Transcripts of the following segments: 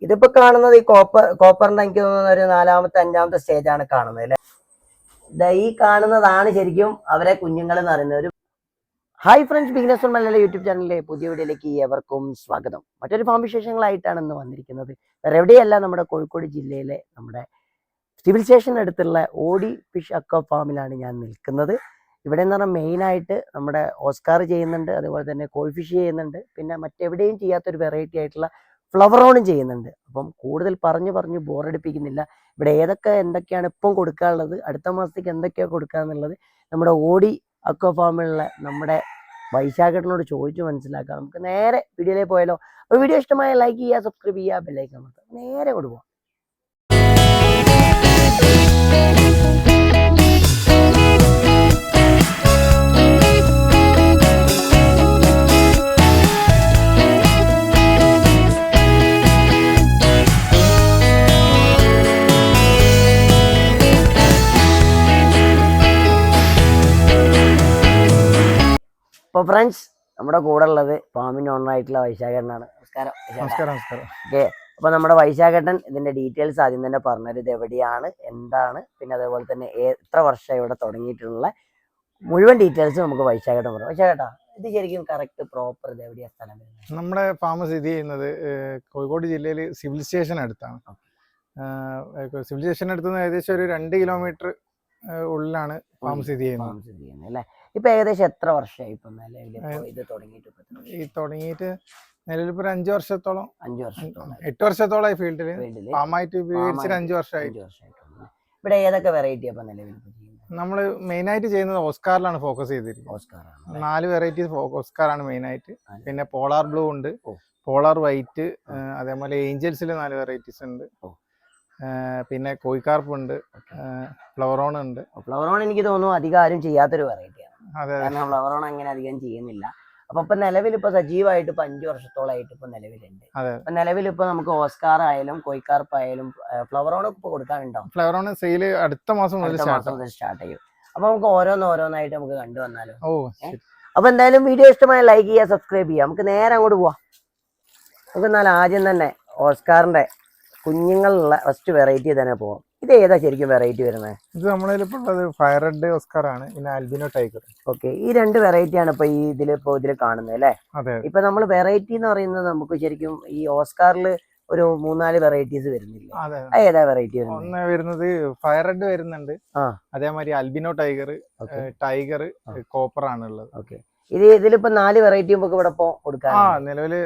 ഇതിപ്പോ കാണുന്നത് ഈ കോപ്പറിന്റെ എനിക്ക് തോന്നുന്ന ഒരു 4ാമത്തെ 5ാമത്തെ സ്റ്റേജാണ് കാണുന്നത് അല്ലെ. ഈ കാണുന്നതാണ് ശരിക്കും അവരെ കുഞ്ഞുങ്ങൾ എന്ന് പറയുന്നത്. ഒരു hi friends, beginners Malayalam YouTube ചാനലിലെ പുതിയ വീഡിയോയിലേക്ക് ഏവർക്കും സ്വാഗതം. മറ്റൊരു ഫാം വിശേഷങ്ങളായിട്ടാണ് ഇന്ന് വന്നിരിക്കുന്നത്. വേറെ എവിടെയല്ല, നമ്മുടെ കോഴിക്കോട് ജില്ലയിലെ നമ്മുടെ സിവിൽ സ്റ്റേഷൻ അടുത്തുള്ള ഓടി ഫിഷ് അക്വ ഫാമിലാണ് ഞാൻ നിൽക്കുന്നത്. ഇവിടെ എന്ന് പറഞ്ഞാൽ മെയിനായിട്ട് നമ്മുടെ ഓസ്കാർ ചെയ്യുന്നുണ്ട്, അതുപോലെ തന്നെ കോഴി ഫിഷ് ചെയ്യുന്നുണ്ട്, പിന്നെ മറ്റെവിടെയും ചെയ്യാത്തൊരു വെറൈറ്റി ആയിട്ടുള്ള ഫ്ലവർ ഓണും ചെയ്യുന്നുണ്ട്. അപ്പം കൂടുതൽ പറഞ്ഞു ബോറടിപ്പിക്കുന്നില്ല. ഇവിടെ എന്തൊക്കെയാണ് ഇപ്പം കൊടുക്കാനുള്ളത്, അടുത്ത മാസത്തേക്ക് എന്തൊക്കെയാണ് കൊടുക്കുക എന്നുള്ളത് നമ്മുടെ ഓടി അക്വ ഫാമിലുള്ള നമ്മുടെ വൈശാഖേട്ടനോട് ചോദിച്ചു മനസ്സിലാക്കാം. നമുക്ക് നേരെ വീഡിയോയിലേക്ക് പോയാലോ. അപ്പോൾ വീഡിയോ ഇഷ്ടമായ ലൈക്ക് ചെയ്യുക, സബ്സ്ക്രൈബ് ചെയ്യുക, ബെല്ലൈക്കൺ അമർത്തുക. നേരെ കൊടുക്കുക. അപ്പോൾ ഫ്രണ്ട്സ്, നമ്മുടെ കൂടെ ഉള്ളത് ഫാമിന് ഓണറായിട്ടുള്ള വൈശാഖേട്ടനാണ്. നമസ്കാരം. ഓക്കെ, അപ്പോൾ നമ്മുടെ വൈശാഖേട്ടൻ ഇതിന്റെ ഡീറ്റെയിൽസ് ആദ്യം തന്നെ പറഞ്ഞത്, ഇത് എവിടെയാണ്, എന്താണ്, പിന്നെ അതേപോലെ തന്നെ എത്ര വർഷം ഇവിടെ തുടങ്ങിയിട്ടുള്ള മുഴുവൻ ഡീറ്റെയിൽസ് നമുക്ക് വൈശാഖേട്ടൻ പറയാം. വൈശാഖേട്ടാ, ഇത് ശരിക്കും കറക്റ്റ് പ്രോപ്പർ ഇത് എവിടെയാണ് സ്ഥലം വരുന്നത്? നമ്മുടെ ഫാം സ്ഥിതി ചെയ്യുന്നത് കോഴിക്കോട് ജില്ലയിൽ സിവിൽ സ്റ്റേഷൻ അടുത്താണ്. സിവിൽ സ്റ്റേഷൻ അടുത്ത് ഏകദേശം ഒരു 2 കിലോമീറ്റർ ഉള്ളിലാണ് ഫാം സ്ഥിതി ചെയ്യുന്നത് അല്ലേ. ഇപ്പൊ ഏകദേശം എത്ര വർഷമായി ഇപ്പൊ ഇത് തുടങ്ങിയിട്ട്? നിലവിൽ ഇപ്പൊ 5 വർഷത്തോളം 8 വർഷത്തോളമായി ഫീൽഡിൽ ഫാമായിട്ട് ഉപയോഗിച്ചിട്ട് 5 വർഷമായി. ഇവിടെ ഏതൊക്കെ വെറൈറ്റി അപ്പൊ നിലവിൽ നമ്മള് മെയിൻ ആയിട്ട് ചെയ്യുന്നത് ഓസ്കാറിലാണ് ഫോക്കസ് ചെയ്തിരിക്കുന്നത്. 4 വെറൈറ്റീസ് ഓസ്കാറാണ് മെയിൻ ആയിട്ട്. പിന്നെ പോളാർ ബ്ലൂ ഉണ്ട്, പോളാർ വൈറ്റ്, അതേപോലെ ഏഞ്ചൽസിൽ 4 വെറൈറ്റീസ് ഉണ്ട്, പിന്നെ കോഴിക്കാർപ്പ് ഉണ്ട്, ഫ്ലവറോൺ ഉണ്ട്. ഫ്ലവറോൺ എനിക്ക് തോന്നുന്നു അധികം ആരും ചെയ്യാത്തൊരു വെറൈറ്റിയാണ്. കാരണം ഫ്ലവറോൺ അങ്ങനെ അധികം ചെയ്യുന്നില്ല. അപ്പൊ നിലവിൽ ഇപ്പൊ സജീവമായിട്ട് 5 വർഷത്തോളായിട്ട് ഇപ്പൊ നിലവിലുണ്ട്. അപ്പൊ നിലവിൽ ഇപ്പൊ നമുക്ക് ഓസ്കാർ ആയാലും കോഴിക്കാർപ്പ് ആയാലും ഫ്ലവറോൺ ഇപ്പൊ കൊടുക്കാനുണ്ടോ? ഫ്ലവറോൺ സെയില് അടുത്ത മാസം മുതൽ സ്റ്റാർട്ട് ചെയ്യും. അപ്പൊ നമുക്ക് ഓരോന്നായിട്ട് നമുക്ക് കണ്ടുവന്നാലോ. അപ്പൊ എന്തായാലും വീഡിയോ ഇഷ്ടമായ ലൈക്ക് ചെയ്യുക, സബ്സ്ക്രൈബ് ചെയ്യുക. നമുക്ക് നേരെ അങ്ങോട്ട് പോവാം. നമുക്ക് എന്നാൽ ആദ്യം തന്നെ ഓസ്കാറിന്റെ കുഞ്ഞുങ്ങളുള്ള ഫസ്റ്റ് വെറൈറ്റി തന്നെ പോവാം. ഇത് ഏതാ ശരിക്കും വെറൈറ്റി വരുന്നത്? ഇത് നമ്മളിപ്പോ ഫയർ റെഡ് ഓസ്കാർ ആണ്, പിന്നെ ആൽബിനോ ടൈഗർ. ഓക്കെ, ഈ 2 വെറൈറ്റി ആണ് ഇപ്പൊ ഇതിൽ കാണുന്നത് അല്ലേ. ഇപ്പൊ നമ്മൾ വെറൈറ്റി എന്ന് പറയുന്നത് നമുക്ക് ശരിക്കും ഈ ഓസ്കാറിൽ ഒരു 3-4 വെറൈറ്റീസ് വരുന്നില്ല. ഏതാ വെറൈറ്റി വരുന്നത്? ഫയർ റെഡ് വരുന്നുണ്ട്, അതേമാതിരി ആൽബിനോ ടൈഗർ കോപ്പർ ആണുള്ളത്. ഓക്കെ, ഇതിലിപ്പോ 4 വെറൈറ്റി ഇവിടെ കൊടുക്കാം. നിലവില്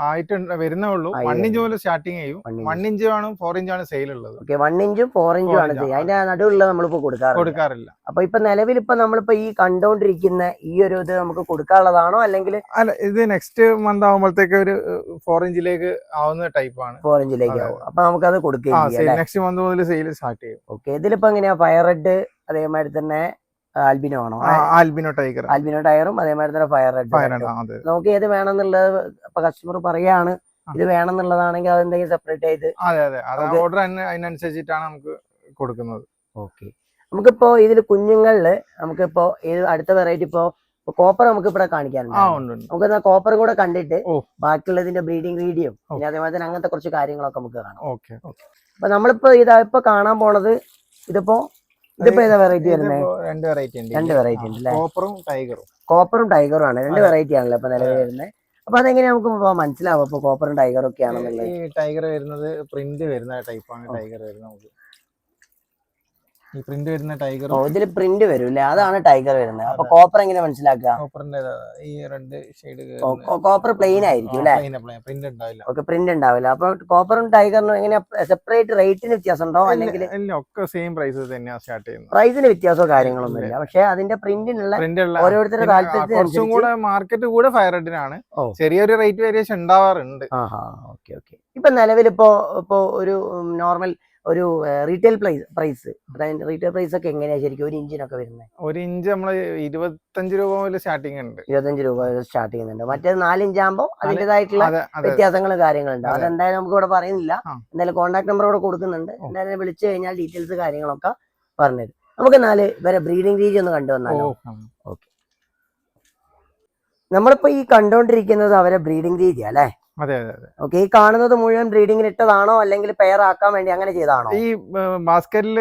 ആയിട്ട് വരുന്നേ ഉള്ളൂ. 1 ഇഞ്ച് മുതൽ സ്റ്റാർട്ടിങ് ചെയ്യും. 1 ഇഞ്ച് ആണ് 4 ഇഞ്ച് ആണ് സെയിൽ ഉള്ളത്. 1 ഇഞ്ചും 4 ഇഞ്ചും ആണ് അതിന്റെ നടുവുള്ള നമ്മളിപ്പോ കൊടുക്കാറില്ല. അപ്പൊ നിലവിൽ നമ്മളിപ്പോ ഈ കണ്ടോണ്ടിരിക്കുന്ന ഈ ഒരു ഇത് നമുക്ക് കൊടുക്കാനുള്ളതാണോ, അല്ലെങ്കിൽ അല്ല, ഇത് നെക്സ്റ്റ് മന്ത് ആവുമ്പോഴത്തേക്ക് ഒരു 4 ഇഞ്ചിലേക്ക് ആവുന്ന ടൈപ്പ് ആണ്. 4 ഇഞ്ചിലേക്ക് ആവും. അപ്പൊ നമുക്കത് കൊടുക്കുക. നെക്സ്റ്റ് മന്ത് മുതൽ സെയിൽ സ്റ്റാർട്ട് ചെയ്യും. ഓക്കെ, ഇതിലിപ്പോ എങ്ങനെയാ? ഫയർ റെഡ്, അതേമാതിരി തന്നെ ആൽബിനോ ആണോ? ആൽബിനോ ടൈഗറും അതേമാതിരി തന്നെ ഫയർ റെഡ്. നമുക്ക് ഏത് വേണമെന്നുള്ളത് ഇപ്പൊ കസ്റ്റമർ പറയാണ്, ഇത് വേണമെന്നുള്ളതാണെങ്കിൽ അതെന്തെങ്കിലും സെപ്പറേറ്റ് ആയിട്ട് ഓർഡർ അതിനനുസരിച്ചിട്ടാണ് നമുക്ക് കൊടുക്കുന്നത്. ഓക്കെ, നമുക്കിപ്പോ ഇതിൽ കുഞ്ഞുങ്ങളില് നമുക്കിപ്പോ അടുത്ത വെറൈറ്റി ഇപ്പോ കോപ്പർ നമുക്ക് ഇവിടെ കാണിക്കാനുണ്ട്. നമുക്ക് കോപ്പർ കൂടെ കണ്ടിട്ട് ബാക്കിയുള്ളതിന്റെ ബ്രീഡിംഗ് വീഡിയോ, പിന്നെ അതേമാതിരി തന്നെ അങ്ങനത്തെ കുറച്ച് കാര്യങ്ങളൊക്കെ നമുക്ക് കാണാം. അപ്പൊ നമ്മളിപ്പോ ഇപ്പൊ കാണാൻ പോണത് ഇതിപ്പോ ഏതാ വെറൈറ്റി വരുന്നത്? 2 വെറൈറ്റി ഉണ്ട് അല്ലേ. കോപ്പറും ടൈഗറും ആണ്. 2 വെറൈറ്റി ആണല്ലോ ഇപ്പൊ നിലവിൽ വരുന്നത്. അപ്പൊ അതെങ്ങനെയാ നമുക്ക് മനസ്സിലാവും ഇപ്പൊ കോപ്പറും ടൈഗറും ഒക്കെ ആണെന്നുള്ളത്? ഈ ടൈഗർ വരുന്നത് പ്രിന്റ് വരുന്ന ടൈപ്പാണ് ടൈഗർ വരുന്നത്. ഈ പ്രിന്റ് വരുന്ന ടൈഗർ, ഇതിൽ പ്രിന്റ് വരും അല്ലേ, അതാണ് ടൈഗർ വരുന്നത്. അപ്പൊ കോപ്പർ എങ്ങനെ മനസ്സിലാക്കുക? കോപ്പറിന്റെ ഈ റെഡ് ഷെയ്ഡ് കോപ്പർ പ്ലെയിൻ ആയിരിക്കും അല്ലേ, പ്രിന്റ് ഉണ്ടാവില്ല. അപ്പൊ കോപ്പറും ടൈഗറിനും എങ്ങനെ സെപ്പറേറ്റ് റേറ്റിന് വ്യത്യാസം ഉണ്ടോ, അല്ലെങ്കിൽ ഒക്കെ സെയിം പ്രൈസ് തന്നെയാണ് സ്റ്റാർട്ട് ചെയ്യുന്നത്? പ്രൈസിന് വ്യത്യാസമോ കാര്യങ്ങളൊന്നും ഇല്ല, പക്ഷെ അതിന്റെ പ്രിന്റിനുള്ള ഓരോരുത്തരുടെ താല്പര്യത്തിന് കൂടെ മാർക്കറ്റ് കൂടെ ഫയർ റെഡിനാണ് ചെറിയൊരു റേറ്റ് വേരിയേഷൻ ഉണ്ടാവാറുണ്ട്. ഓക്കെ. ഇപ്പൊ നിലവിൽ ഇപ്പോ ഒരു നോർമൽ ഒരു റീറ്റെയിൽ പ്രൈസ് ഒക്കെ എങ്ങനെയാ ശരിക്കും 1 ഇഞ്ചിനൊക്കെ വരുന്നത്? 1 ഇഞ്ച് നമ്മള് 25 രൂപ മുതൽ സ്റ്റാർട്ടിംഗ് ഉണ്ട്. 25 രൂപ സ്റ്റാർട്ട് ചെയ്യുന്നുണ്ട്. മറ്റേത് 4 ഇഞ്ച് ആകുമ്പോൾ അതിൻ്റെതായിട്ടുള്ള വ്യത്യാസങ്ങളും കാര്യങ്ങളുണ്ട്. അതെന്തായാലും നമുക്ക് ഇവിടെ പറയുന്നില്ല. എന്തായാലും കോൺടാക്ട് നമ്പർ ഇവിടെ കൊടുക്കുന്നുണ്ട്. എന്തായാലും വിളിച്ചു കഴിഞ്ഞാൽ ഡീറ്റെയിൽസ് കാര്യങ്ങളൊക്കെ പറഞ്ഞുതരും. നമുക്ക് 4 വരെ ബ്രീഡിംഗ് രീതി ഒന്ന് കണ്ടുവന്നാലോ? ഓക്കെ, നമ്മളിപ്പോ ഈ കണ്ടോണ്ടിരിക്കുന്നത് അവരെ ബ്രീഡിംഗ് രീതി അല്ലേ. അതെ അതെ അതെ. ഓക്കെ, ഈ കാണുന്നത് മുഴുവൻ ബ്രീഡിങ്ങിന് ഇട്ടതാണോ അല്ലെങ്കിൽ പെയർ ആക്കാൻ വേണ്ടി അങ്ങനെ ചെയ്താണോ? ഈ ബാസ്കറ്റിൽ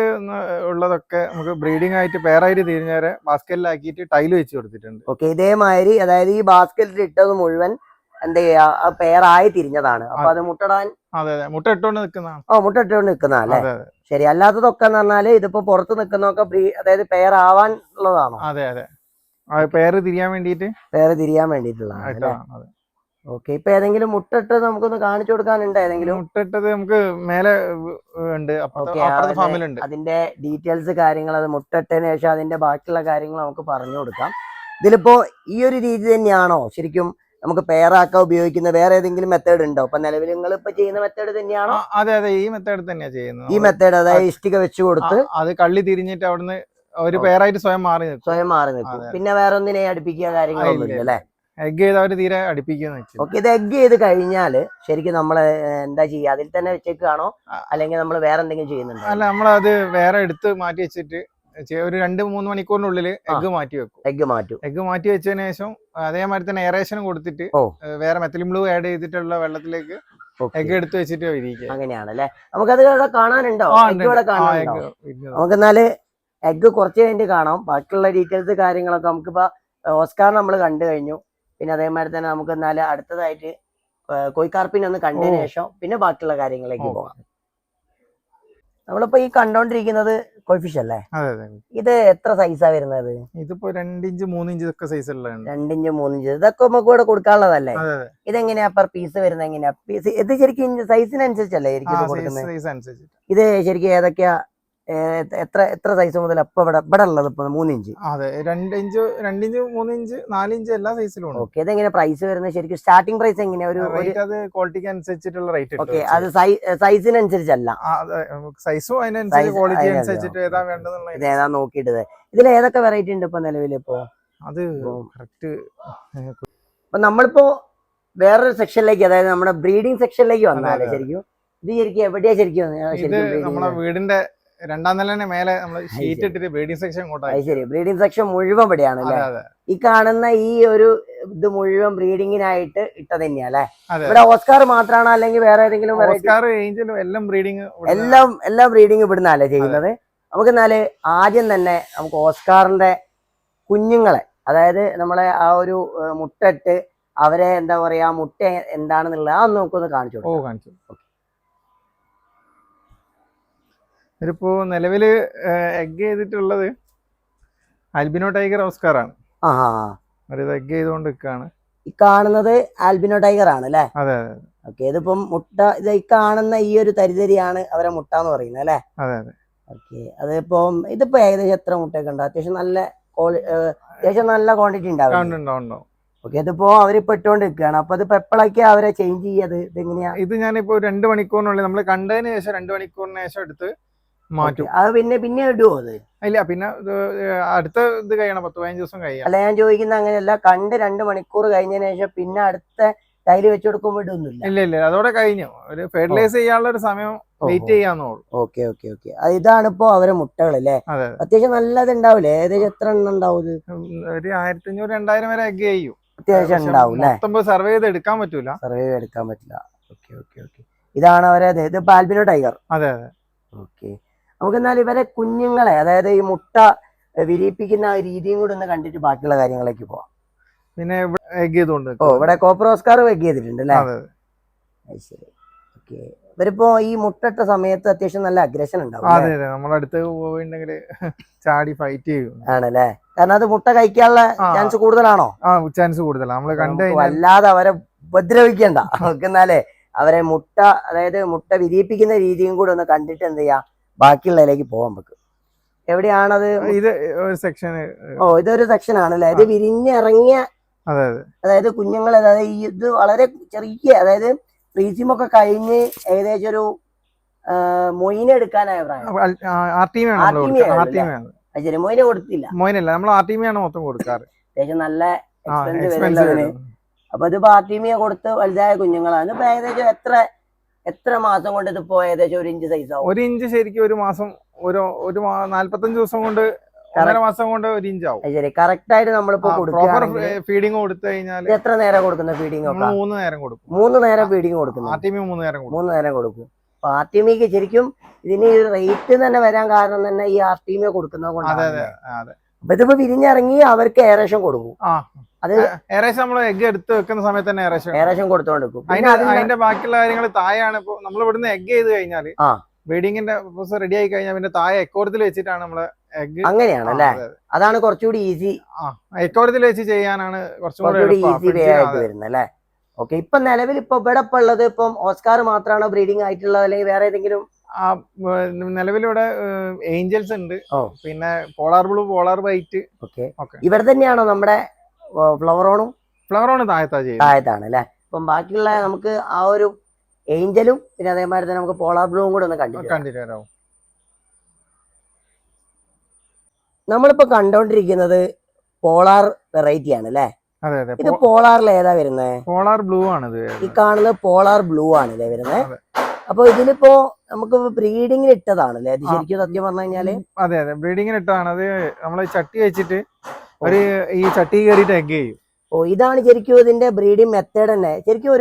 ഉള്ളതൊക്കെ നമുക്ക് ബ്രീഡിംഗ് ആയിട്ട് പെയറായിട്ട് തിരിഞ്ഞവരെ ബാസ്കറ്റിലാക്കിയിട്ട് ടൈല് വെച്ച് കൊടുത്തിട്ടുണ്ട്. ഓക്കെ, ഇതേമാതിരി അതായത് ഈ ബാസ്കറ്റിൽ ഇട്ടത് മുഴുവൻ എന്താ ചെയ്യാ പെയറായി തിരിഞ്ഞതാണ്. അപ്പൊ അത് മുട്ടടാൻ അതെ അതെ മുട്ട ഇട്ടുകൊണ്ട് നിൽക്കുന്നതാണ്. മുട്ട ഇട്ടുകൊണ്ട് നിൽക്കുന്നതല്ലേ? അതെ അതെ ശരി. അല്ലാത്തതൊക്കെ എന്ന് പറഞ്ഞാല് ഇതിപ്പോ പുറത്ത് നിൽക്കുന്നതൊക്കെ അതായത് പെയർ ആവാൻ ഉള്ളതാണോ? അതെ അതെ പെയർ തിരിയാൻ വേണ്ടിയിട്ട് പെയർ തിരിയാൻ വേണ്ടിയിട്ടുള്ളതാണ്. അതെ. ഓക്കെ, ഇപ്പൊ ഏതെങ്കിലും മുട്ടിട്ടത് നമുക്കൊന്ന് കാണിച്ചു കൊടുക്കാനുണ്ടോ? ഏതെങ്കിലും മുട്ടിട്ടത് നമുക്ക് മേലെ ഉണ്ട്, അപ്പുറത്തെ ഫാമിലുണ്ട്. അതിന്റെ ഡീറ്റെയിൽസ് കാര്യങ്ങൾ, അത് മുട്ടിട്ടതിന് ശേഷം അതിന്റെ ബാക്കിയുള്ള കാര്യങ്ങൾ നമുക്ക് പറഞ്ഞു കൊടുക്കാം. ഇതിലിപ്പോ ഈ ഒരു രീതി തന്നെയാണോ ശരിക്കും നമുക്ക് പെയറാക്കാൻ ഉപയോഗിക്കുന്ന വേറെ ഏതെങ്കിലും മെത്തേഡ് ഉണ്ടോ? ഇപ്പൊ നിലവിൽ നിങ്ങൾ ഇപ്പൊ ചെയ്യുന്ന മെത്തേഡ് തന്നെയാണോ? അതെ അതെ ഈ മെത്തേഡ് തന്നെയാ ചെയ്യുന്നത്. ഈ മെത്തേഡ് അതായത് ഇഷ്ടിക വെച്ച് കൊടുത്ത് അത് കള്ളി തിരിഞ്ഞിട്ട് അവിടുന്ന് ഒരു പെയറായിട്ട് സ്വയം മാറി നിൽക്കും. പിന്നെ വേറെ ഒന്നിനെ അടുപ്പിക്കുക കാര്യങ്ങളൊന്നും ഇല്ല അല്ലെ? എഗ് ചെയ്ത് അവര് തീരെ അടുപ്പിക്കുന്ന. ഓക്കെ, ഇത് എഗ് ചെയ്ത് കഴിഞ്ഞാല് ശരിക്കും നമ്മള് എന്താ ചെയ്യുക? അതിൽ തന്നെ വെച്ചേക്കാണോ അല്ലെങ്കിൽ നമ്മൾ വേറെ എന്തെങ്കിലും ചെയ്യുന്നുണ്ടോ? അല്ല, നമ്മളത് വേറെ എടുത്ത് മാറ്റി വെച്ചിട്ട് ഒരു 2-3 മണിക്കൂറിനുള്ളിൽ എഗ് മാറ്റി വെക്കും. എഗ് മാറ്റി വെച്ചതിന് ശേഷം അതേമാതിരി തന്നെ എയറേഷൻ കൊടുത്തിട്ട് വേറെ മെത്തിലിൻ ബ്ലൂ ആഡ് ചെയ്തിട്ടുള്ള വെള്ളത്തിലേക്ക് എഗ് എടുത്ത് വെച്ചിട്ട് ഇരിക്കുക. അങ്ങനെയാണല്ലേ? നമുക്കത് ഇവിടെ കാണാനുണ്ടോ? നമുക്ക് എന്നാല് എഗ് കുറച്ച് കഴിഞ്ഞ് കാണാം. ബാക്കിയുള്ള ഡീറ്റെയിൽസ് കാര്യങ്ങളൊക്കെ നമുക്കിപ്പോ ഓസ്കാർ നമ്മൾ കണ്ടു കഴിഞ്ഞു. പിന്നെ അതേമാതിരി തന്നെ നമുക്ക് എന്നാല് അടുത്തതായിട്ട് കോഴിക്കാർപ്പിനെ ഒന്ന് കണ്ടതിന് ശേഷം പിന്നെ ബാക്കിയുള്ള കാര്യങ്ങളിലേക്ക് പോകാം. നമ്മളിപ്പോ ഈ കണ്ടോണ്ടിരിക്കുന്നത് കോഴിഫിഷ് അല്ലേ? ഇത് എത്ര സൈസാ വരുന്നത്? ഇതിപ്പോ 2 ഇഞ്ച് 3 ഇഞ്ച് ഒക്കെ സൈസ് ഉള്ളതാണ്. 2 ഇഞ്ച് 3 ഇഞ്ച് ഇതൊക്കെ നമുക്ക് ഇവിടെ കൊടുക്കാനുള്ളതല്ലേ? ഇതെങ്ങനെയാ പെർ പീസ് വരുന്നത്? എങ്ങനെയാ പീസ്? ഇത് ശരിക്കും സൈസിനനുസരിച്ചല്ലേ കൊടുക്കുന്നത്? ഇത് ശരിക്കും ഏതൊക്കെയാ എത്ര സൈസ് മുതൽ അപ്പൊ ഇവിടെ ഉള്ളത്? ഇപ്പൊ 3 ഇഞ്ച്, അതെ 2 ഇഞ്ച് 3 ഇഞ്ച് 4 ഇഞ്ച് എല്ലാ സൈസിലും ഉണ്ട്. ഓക്കെ, ഇതെങ്ങനെ പ്രൈസ് വരുന്നത്? ശരിക്കും സ്റ്റാർട്ടിംഗ് പ്രൈസ് എങ്ങനെയാ? അത് ക്വാളിറ്റിക്ക് അനുസരിച്ചിട്ടുള്ള റേറ്റ്. ഓക്കെ, അത് സൈസിനനുസരിച്ചല്ല, സൈസും അതിനനുസരിച്ച് ക്വാളിറ്റി അനുസരിച്ചിട്ട് ഏതാ വേണ്ടത് ഏതാ നോക്കിയിട്ട്. ഇതിൽ ഏതൊക്കെ വെറൈറ്റി ഉണ്ട് ഇപ്പൊ നിലവിൽ? ഇപ്പൊ അത് കറക്റ്റ്. ഇപ്പൊ നമ്മളിപ്പോ വേറൊരു സെക്ഷനിലേക്ക്, അതായത് നമ്മുടെ ബ്രീഡിംഗ് സെക്ഷനിലേക്ക് വന്നാലേ ശരിക്കും ഇത് ശരിക്കും എവിടെയാ ശരിക്കും നമ്മുടെ വീടിന്റെ 2ാം നിലന്റെ മേലെ നമ്മൾ ഷീറ്റ് ഇട്ടിട്ട് ബ്രീഡിംഗ് സെക്ഷൻ ശരി, ബ്രീഡിംഗ് സെക്ഷൻ മുഴുവൻ ഇവിടെയാണ് അല്ലേ? ഈ കാണുന്ന ഈ ഒരു ഇത് മുഴുവൻ ബ്രീഡിങ്ങിനായിട്ട് ഇട്ടത് തന്നെയാ അല്ലെ? ഇവിടെ ഓസ്കാർ മാത്രമാണോ അല്ലെങ്കിൽ വേറെ ഏതെങ്കിലും എല്ലാം ബ്രീഡിംഗ് ഇവിടുന്നല്ലേ ചെയ്യുന്നത്? നമുക്ക് എന്നാല് ആദ്യം തന്നെ നമുക്ക് ഓസ്കാറിന്റെ കുഞ്ഞുങ്ങളെ, അതായത് നമ്മളെ ആ ഒരു മുട്ടയിട്ട് അവരെ എന്താ പറയാ, മുട്ട എന്താണെന്നുള്ളത് അതൊന്ന് നമുക്കൊന്ന് കാണിച്ചു കൊടുക്കാം. ഇതിപ്പോ നിലവില് എഗ് ചെയ്തിട്ടുള്ളത് ആൽബിനോ ടൈഗർ ഓസ്കാറാണ്. എഗ് ചെയ്തുകൊണ്ട് നിൽക്കുകയാണ്. ഈ കാണുന്നത് ആൽബിനോ ടൈഗർ ആണ് അല്ലെ? അതെ. ഓക്കെ, ഇതിപ്പം മുട്ട ഈ കാണുന്ന ഈ ഒരു തരിതരിയാണ് അവരെ മുട്ട എന്ന് പറയുന്നത് അല്ലെ? അതെ. ഓക്കെ, അതിപ്പം ഇതിപ്പോ ഏകദേശം എത്ര മുട്ടയൊക്കെ ഉണ്ട്? അത്യാവശ്യം നല്ല ക്വാണ്ടിറ്റി ഉണ്ടാവും. ഓക്കെ, ഇതിപ്പോ അവരിപ്പോ ഇട്ടുകൊണ്ടിരിക്കുകയാണ്. അപ്പൊ ഇതിപ്പോ എപ്പോഴൊക്കെ അവരെ ചേഞ്ച് ചെയ്യാത്? ഇതെങ്ങനെയാ? ഇത് ഞാനിപ്പോ 2 മണിക്കൂറിനുള്ളിൽ നമ്മൾ കണ്ടതിന് ശേഷം 2 മണിക്കൂറിന് ശേഷം എടുത്ത് മാറ്റും. അത് പിന്നെ ഇടുവോ? അത് ഇല്ല, പിന്നെ അടുത്ത ഇത് കഴിയണം, 10-15 ദിവസം കഴിയണം. അല്ല, ഞാൻ ചോദിക്കുന്ന അങ്ങനെയല്ല. കണ്ട് 2 മണിക്കൂർ കഴിഞ്ഞതിന് ശേഷം പിന്നെ അടുത്ത ടൈല് വെച്ച് കൊടുക്കുമ്പോൾ ഇടുന്നില്ല? ഇല്ല, അതോടെ കഴിഞ്ഞു. ഒരു ഫെർട്ടിലൈസ് ചെയ്യാനുള്ള ഒരു സമയം വെയിറ്റ് ചെയ്യാന്നുള്ളൂ. ഓക്കെ. ഇതാണിപ്പോ അവരെ മുട്ടകൾ അല്ലേ? അത്യാവശ്യം നല്ലത് ഉണ്ടാവില്ലേ? ഏകദേശം എത്ര എണ്ണം ഉണ്ടാവും? ഒരു 1500-2000 വരെ എഗ് ചെയ്യും. അത്യാവശ്യം ഉണ്ടാവും. സർവേ ചെയ്ത് എടുക്കാൻ പറ്റില്ല. ഓക്കെ. ഇതാണ് അവരെ. ഇതിപ്പോ ആൽബിനോ ടൈഗർ. അതെ. ഓക്കെ, നമുക്ക് എന്നാൽ ഇവരെ കുഞ്ഞുങ്ങളെ, അതായത് ഈ മുട്ട വിരിയിപ്പിക്കുന്ന ആ രീതിയും കൂടി ഒന്ന് കണ്ടിട്ട് ബാക്കിയുള്ള കാര്യങ്ങളിലേക്ക് പോവാം. പിന്നെ എഗ് ചെയ്തുകൊണ്ട് ഇവിടെ കോപ്പർ ഓസ്കാർ എഗ് ചെയ്തിട്ടുണ്ട് അല്ലേ? ശരി. ഓക്കെ, ഇവരിപ്പോ ഈ മുട്ടയിട്ട സമയത്ത് അത്യാവശ്യം നല്ല അഗ്രഷൻ ഉണ്ടാവും. അതെ, നമ്മളടുത്ത് പോയിട്ടുണ്ടെങ്കിൽ ചാടി ഫൈറ്റ് ചെയ്യും. ആണല്ലേ? കാരണം അത് മുട്ട കഴിക്കാനുള്ള ചാൻസ് കൂടുതലാണോ? ചാൻസ് കൂടുതലാണ്. നമ്മൾ കണ്ടു വല്ലാതെ അവരെ ഉപദ്രവിക്കണ്ട. എന്നാലേ അവരെ മുട്ട, അതായത് മുട്ട വിരിയിപ്പിക്കുന്ന രീതിയും കൂടെ ഒന്ന് കണ്ടിട്ട് എന്ത് ചെയ്യാ, ബാക്കിയുള്ളതിലേക്ക് പോകാൻ പറ്റും. എവിടെയാണത്? ഇത് ഒരു സെക്ഷൻ. ഇതൊരു സെക്ഷൻ ആണല്ലേ? ഇത് വിരിഞ്ഞിറങ്ങിയ, അതായത് കുഞ്ഞുങ്ങൾ, അതായത് ഇത് വളരെ ചെറിയ, അതായത് ഫ്രീസിമൊക്കെ കഴിഞ്ഞ് ഏകദേശം ഒരു മൊയിനെ എടുക്കാനായ പ്രായം. ശരി, മൊയിനെ കൊടുത്തില്ല? മൊയിനല്ല, നമ്മൾ ആർട്ടിമിയാണ് മൊത്തം കൊടുക്കാറ്. അത്യാവശ്യം നല്ല എക്സ്പെൻസ് വരുന്നതിന്. അപ്പൊ ഇതിപ്പോ ആർട്ടിമിയ കൊടുത്ത് വലുതായ കുഞ്ഞുങ്ങളാണ്. ഇപ്പൊ ഏകദേശം എത്ര മാസം കൊണ്ട് ഇതിപ്പോ ഏകദേശം 1 ഇഞ്ച് സൈസ് ആവും? 1 ഇഞ്ച് ശരിക്കും ഒരു മാസം, ഒരു 45 ദിവസം കൊണ്ട് 1.5 മാസം കൊണ്ട് 1 ഇഞ്ച് ആവും. ശരി, കറക്റ്റ് ആയിട്ട് നമ്മളിപ്പോ പ്രോപ്പർ ഫീഡിങ് കൊടുത്തു കഴിഞ്ഞാൽ എത്ര നേരം കൊടുക്കുന്ന ഫീഡിംഗ് ഒക്കെ? 3 നേരം കൊടുക്കും. 3 നേരം ഫീഡിംഗ് കൊടുക്കുന്നു. ആർട്ടിമി 3 നേരം കൊടുക്കും. 3 നേരം കൊടുക്കും. അപ്പൊ ആർട്ടിമിക്ക് ശരിക്കും ഇതിന് റേറ്റ് തന്നെ വരാൻ കാരണം തന്നെ ഈ ആർട്ടിമി കൊടുക്കുന്നത് കൊണ്ടാണ്. അപ്പൊ ഇതിപ്പോ വിരിഞ്ഞിറങ്ങി അവർക്ക് എയറേഷൻ കൊടുക്കും. അത് ഏകദേശം നമ്മൾ എഗ് എടുത്ത് വെക്കുന്ന സമയത്ത് തന്നെ ഏകദേശം കൊടുത്തോണ്ടിരിക്കും. അതിന്റെ ബാക്കിയുള്ള കാര്യങ്ങൾ താഴെയാണ്. ഇപ്പൊ നമ്മൾ ഇവിടുന്ന് എഗ് ചെയ്ത് കഴിഞ്ഞാല് ബ്രീഡിങ്ങിന്റെ പ്രോസസ് റെഡി ആയി കഴിഞ്ഞാൽ പിന്നെ താഴെ എക്കോരത്തിൽ വെച്ചിട്ടാണ് നമ്മള് എഗ്. അങ്ങനെയാണ് അല്ലേ? അതാണ് കുറച്ചുകൂടി ഈസി. എക്കോരത്തിൽ വെച്ച് ചെയ്യാനാണ് കുറച്ചുകൂടി ഈസി വേ ആയിട്ട് വരുന്നത് അല്ലേ? ഓക്കെ. ഇപ്പൊ നിലവിൽ ഇപ്പൊ ഇവിടെ ഉള്ളത് ഇപ്പം ഓസ്കാർ മാത്രമാണോ ബ്രീഡിംഗ് ആയിട്ടുള്ളത്, അല്ലെങ്കിൽ വേറെ ഏതെങ്കിലും? നിലവിലിവിടെ ഏഞ്ചൽസ് ഉണ്ട്, പിന്നെ പോളാർ ബ്ലൂ, പോളാർ വൈറ്റ്. ഇവിടെ തന്നെയാണോ നമ്മുടെ ഫ്ലവറോണും താഴത്താണ് അല്ലെ? അപ്പം ബാക്കിയുള്ള നമുക്ക് ആ ഒരു ഏഞ്ചലും പിന്നെ അതേമാതിരി തന്നെ നമുക്ക് പോളാർ ബ്ലൂവും കൂടെ ഒന്ന് കണ്ടിട്ട് നമ്മളിപ്പോ കണ്ടോണ്ടിരിക്കുന്നത് പോളാർ വെറൈറ്റി ആണ് അല്ലെ? ഇത് പോളാറിൽ ഏതാ വരുന്നത്? പോളാർ ബ്ലൂ ആണ്. ഈ കാണുന്നത് പോളാർ ബ്ലൂ ആണ് ഇല്ലേ വരുന്നത്? അപ്പൊ ഇതിലിപ്പോ നമുക്ക് ബ്രീഡിങ്ങിന് ഇട്ടതാണല്ലേ അത് ശരിക്കും സത്യം പറഞ്ഞു കഴിഞ്ഞാല്? അതെ, ബ്രീഡിങ്ങിന് ഇട്ടതാണ്. അത് നമ്മള് ചട്ടി വെച്ചിട്ട് ഈ ചട്ടി കയറിയിട്ട് എഗ് ചെയ്യും. ഇതാണ് ശരിക്കും ഇതിന്റെ ബ്രീഡിംഗ് മെത്തേഡ് തന്നെ. ശരിക്കും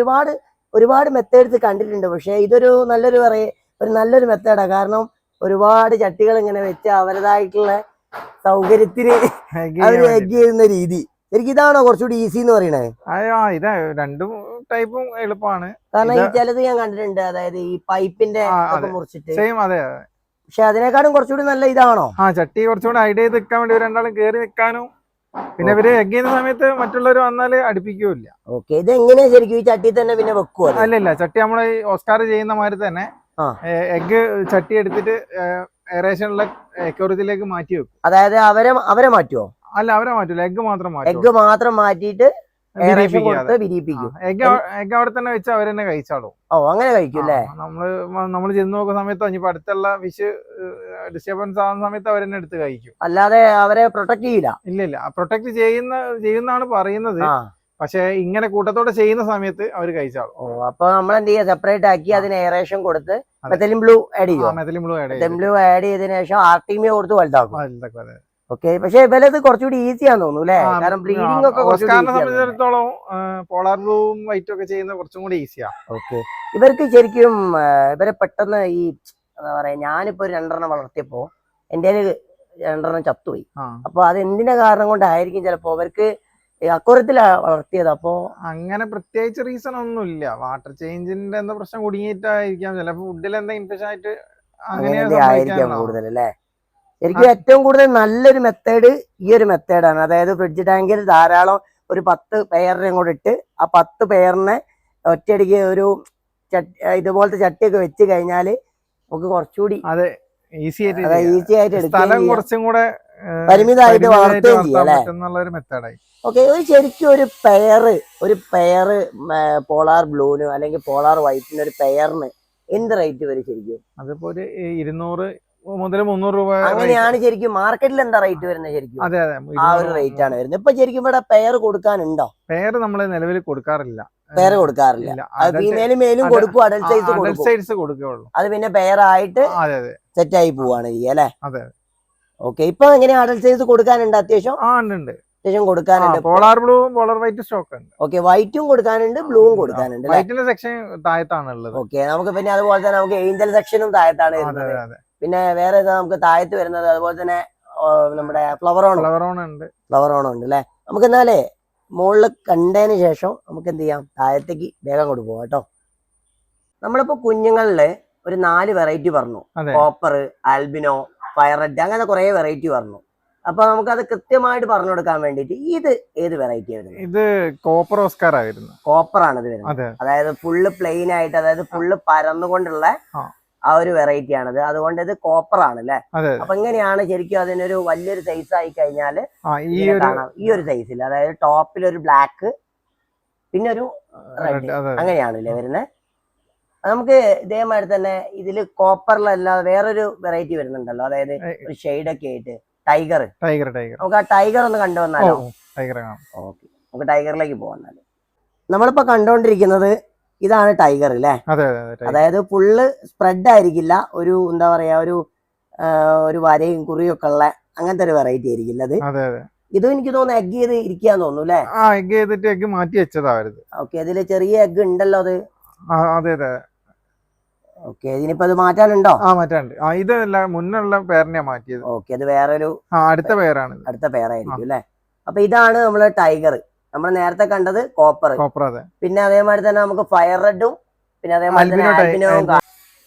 ഒരുപാട് മെത്തേഡ്സ് കണ്ടിട്ടുണ്ട്. പക്ഷെ ഇതൊരു നല്ലൊരു മെത്തേഡാണ്. കാരണം ഒരുപാട് ചട്ടികൾ ഇങ്ങനെ വെച്ച് അവരുടേതായിട്ടുള്ള സൗകര്യത്തിന് അവർ എഗ് ചെയ്യുന്ന രീതി. ശരിക്കും ഇതാണോ കുറച്ചുകൂടി ഈസി എന്ന് പറയണേ? ഇത് രണ്ടും ടൈപ്പും എളുപ്പമാണ്. കാരണം ഈ ചിലത് ഞാൻ കണ്ടിട്ടുണ്ട്, അതായത് ഈ പൈപ്പിന്റെ മുറിച്ചിട്ട്. അതെ. പക്ഷെ അതിനേക്കാളും കുറച്ചുകൂടി നല്ല ഇതാണോ? ചട്ടി കുറച്ചുകൂടി ഐഡിയ ചെയ്ത് നിൽക്കാൻ വേണ്ടി രണ്ടാളും കയറി നിൽക്കാനും, പിന്നെ ഇവര് എഗ് ചെയ്യുന്ന സമയത്ത് മറ്റുള്ളവർ വന്നാല് അടുപ്പിക്കൂല. ഓക്കെ. ഇത് എങ്ങനെയാ ശരിക്കും ഈ ചട്ടി തന്നെ പിന്നെ വെക്കുവോ? അല്ല, ചട്ടി നമ്മള് ഓസ്കാർ ചെയ്യുന്ന മാതിരി തന്നെ എഗ് ചട്ടി എടുത്തിട്ട് എയറേഷനുള്ള എക്കോറിയത്തിലേക്ക് മാറ്റി വെക്കും. അതായത് അവരെ മാറ്റുവോ? അല്ല, അവരെ മാറ്റൂല, എഗ് മാത്രം മാറ്റിയിട്ട് വിരിയിപ്പിക്കും. എഗ് അവിടെ തന്നെ വെച്ച് അവർ തന്നെ കഴിച്ചാളും. അങ്ങനെ കഴിക്കും അല്ലേ? നമ്മള് ചെന്ന് നോക്കുന്ന സമയത്തോ ഇനിയിപ്പോ അടുത്തുള്ള ഫിഷ് ഡിസ്റ്റർബൻസ് ആവുന്ന സമയത്ത് അവർ തന്നെ എടുത്ത് കഴിക്കും. അല്ലാതെ അവരെ പ്രൊട്ടക്ട് ചെയ്യില്ല. ഇല്ല, പ്രൊട്ടക്ട് ചെയ്യുന്നാണ് പറയുന്നത്. പക്ഷെ ഇങ്ങനെ കൂട്ടത്തോടെ ചെയ്യുന്ന സമയത്ത് അവർ കഴിച്ചാളും. അപ്പൊ നമ്മൾ എന്ത് ചെയ്യാ? സെപ്പറേറ്റ് ആക്കി അതിന് എയറേഷൻ കൊടുത്ത് മെഥലിൻ ബ്ലൂ ആഡ് ചെയ്യും. മെഥലിൻ ബ്ലൂ ആഡ് ചെയ്തതിനു ശേഷം ആർട്ടിമിയ കൊടുത്ത് വലുതാക്കും. ഓക്കെ. പക്ഷെ ഇവലത് കുറച്ചുകൂടി ഈസിയാന്ന് തോന്നുന്നു അല്ലേ? കാരണം ബ്രീഡിംഗ് ഒക്കെ സംബന്ധിച്ചിടത്തോളം പോളാർ ബ്ലൂവും വൈറ്റും ഒക്കെ ചെയ്യുന്നത് കുറച്ചും കൂടി ഈസിയാ. ഓക്കെ. ഇവർക്ക് ശരിക്കും ഇവരെ പെട്ടെന്ന് ഈ എന്താ പറയാ, ഞാനിപ്പോ 2 വളർത്തിയപ്പോ എന്റെ 2 ചത്തുപോയി. അപ്പൊ അത് എന്തിന്റെ കാരണം കൊണ്ടായിരിക്കും? ചിലപ്പോ അവർക്ക് അക്വറിയത്തിലാ വളർത്തിയത്. അപ്പോ അങ്ങനെ പ്രത്യേകിച്ച് റീസൺ ഒന്നുമില്ല. വാട്ടർ ചേഞ്ചിന്റെ എന്താ പ്രശ്നം കുടുങ്ങിയിട്ടായിരിക്കാം. ചിലപ്പോ ഫുഡിൽ എന്താ ഇൻഫെക്ഷൻ ആയിട്ട് അങ്ങനെ ആയിരിക്കാം കൂടുതൽ അല്ലേ? ശരിക്കും ഏറ്റവും കൂടുതൽ നല്ലൊരു മെത്തേഡ് ഈ ഒരു മെത്തേഡാണ്. അതായത് ഫ്രിഡ്ജ് ടാങ്കിൽ ധാരാളം ഒരു 10 പെയറിനെ കൂടെ ഇട്ട് ആ 10 പെയറിനെ ഒറ്റയടിക്ക് ഒരു ഇതുപോലത്തെ ചട്ടിയൊക്കെ വെച്ച് കഴിഞ്ഞാല് നമുക്ക് കുറച്ചുകൂടി ഈസി ആയിട്ട് കുറച്ചും കൂടെ പരിമിതമായിട്ട് വളർത്തുകയും ചെയ്യാം. ഓക്കെ. ശരിക്കും ഒരു പെയറ് പോളാർ ബ്ലൂന് അല്ലെങ്കിൽ പോളാർ വൈറ്റിന് ഒരു പെയറിന് എന്ത് റേറ്റ് വരും ശരിക്കും? അതിപ്പോ ഒരു 200 മുതൽ 300 രൂപ. അങ്ങനെയാണ് ശരിക്കും മാർക്കറ്റിൽ എന്താ റേറ്റ് വരുന്നത് ശരിക്കും? ആ ഒരു റേറ്റ് ആണ് വരുന്നത്. ഇപ്പൊ ശരിക്കും ഇവിടെ പെയർ കൊടുക്കാനുണ്ടോ? പെയർ നമ്മള് നിലവിൽ കൊടുക്കാറില്ല. ഫീമെയിലും മെയിലും കൊടുക്കും, അഡൽട്ട് സൈസ് കൊടുക്കുള്ളൂ. അത് പിന്നെ പെയർ ആയിട്ട് സെറ്റ് ആയി പോവാണ് അല്ലേ? ഓക്കെ. ഇപ്പൊ എങ്ങനെയാ അഡൽട്ട് സൈസ് കൊടുക്കാനുണ്ട്? അത്യാവശ്യം കൊടുക്കാനുണ്ട്. പോളാർ ബ്ലൂവും പോളാർ വൈറ്റ് സ്റ്റോക്ക് ഉണ്ട്. ഓക്കെ. വൈറ്റും കൊടുക്കാനുണ്ട്, ബ്ലൂവും കൊടുക്കാനുണ്ട്. വൈറ്റിന്റെ സെക്ഷൻ താഴത്താണ് ഉള്ളത്. ഓക്കെ. നമുക്ക് പിന്നെ അതുപോലെ തന്നെ നമുക്ക് ഏഞ്ചൽ സെക്ഷനും താഴത്താണ് വരുന്നത്. പിന്നെ വേറെ നമുക്ക് താഴത്ത് വരുന്നത് അതുപോലെ തന്നെ നമ്മുടെ ഫ്ലവറോൺ ഉണ്ട് അല്ലെ? നമുക്ക് എന്നാലേ മുകളിൽ കണ്ടതിന് ശേഷം നമുക്ക് എന്ത് ചെയ്യാം? താഴത്തേക്ക് വേഗം കൊണ്ടുപോകാം കേട്ടോ. നമ്മളിപ്പോ കുഞ്ഞുങ്ങളില് ഒരു 4 വെറൈറ്റി പറഞ്ഞു. കോപ്പർ, ആൽബിനോ, ഫയർ റെഡ്, അങ്ങനെ കുറെ വെറൈറ്റി പറഞ്ഞു. അപ്പൊ നമുക്കത് കൃത്യമായിട്ട് പറഞ്ഞു കൊടുക്കാൻ വേണ്ടിട്ട് ഇത് ഏത് വെറൈറ്റി ആയിരുന്നു? ഇത് കോപ്പർ ഓസ്കാർ ആയിരുന്നു. കോപ്പറാണ് ഇത് വരുന്നത്. അതായത് ഫുള്ള് പ്ലെയിൻ ആയിട്ട്, അതായത് ഫുള്ള് പരന്നുകൊണ്ടുള്ള ആ ഒരു വെറൈറ്റി ആണത്. അതുകൊണ്ട് ഇത് കോപ്പർ ആണ് അല്ലെ? അപ്പൊ എങ്ങനെയാണ് ശരിക്കും അതിനൊരു വലിയൊരു സൈസ് ആയി കഴിഞ്ഞാല് കാണാം ഈ ഒരു സൈസിൽ, അതായത് ടോപ്പിൽ ഒരു ബ്ലാക്ക് പിന്നെ ഒരു റെഡ്, അങ്ങനെയാണല്ലേ വരുന്നത്. നമുക്ക് ഇതേമാതിരി തന്നെ ഇതില് കോപ്പറിലല്ലാതെ വേറൊരു വെറൈറ്റി വരുന്നുണ്ടല്ലോ, അതായത് ഒരു ഷെയ്ഡ് ഒക്കെ ആയിട്ട് ടൈഗർ. നമുക്ക് ആ ടൈഗർ ഒന്ന് കണ്ടുവന്നാലോ? ഓക്കെ. നമുക്ക് ടൈഗറിലേക്ക് പോകാന്നാല്. നമ്മളിപ്പോ കണ്ടോണ്ടിരിക്കുന്നത് ഇതാണ് ടൈഗർ അല്ലേ? അതായത് ഫുള്ള് സ്പ്രെഡ് ആയിരിക്കില്ല, ഒരു എന്താ പറയാ, ഒരു വരയും കുറിയും ഒക്കെ ഉള്ള അങ്ങനത്തെ ഒരു വെറൈറ്റി ആയിരിക്കും അത്. അതെ അതെ. ഇതും എനിക്ക് തോന്നുന്നു എഗ് ചെയ്ത് ഇരിക്കാന്ന് തോന്നുന്നു അല്ലേ? ആ എഗ് ചെയ്തിട്ട് എഗ് മാറ്റി വെച്ചതാ അവരത്. ഓക്കെ, അതില് ചെറിയ എഗ് ഉണ്ടല്ലോ അത്. അതെ അതെ. ഓക്കെ, ഇതിനിപ്പോ അത് മാറ്റാനുണ്ടോ? മാറ്റാണ്ട്. ഇതല്ല, മുന്നുള്ള പേരിനെയാ മാറ്റിയത്. ഓക്കെ, അത് വേറൊരു അടുത്ത പേരാണ്, അടുത്ത പേരായിരിക്കും അല്ലെ. അപ്പൊ ഇതാണ് നമ്മള് ടൈഗർ. നമ്മൾ നേരത്തെ കണ്ടത് കോപ്പർ. അതെ. പിന്നെ അതേമാതിരി തന്നെ നമുക്ക് ഫയർ റെഡും പിന്നെ അതേമാതിരി തന്നെ ആൽബിനോവും.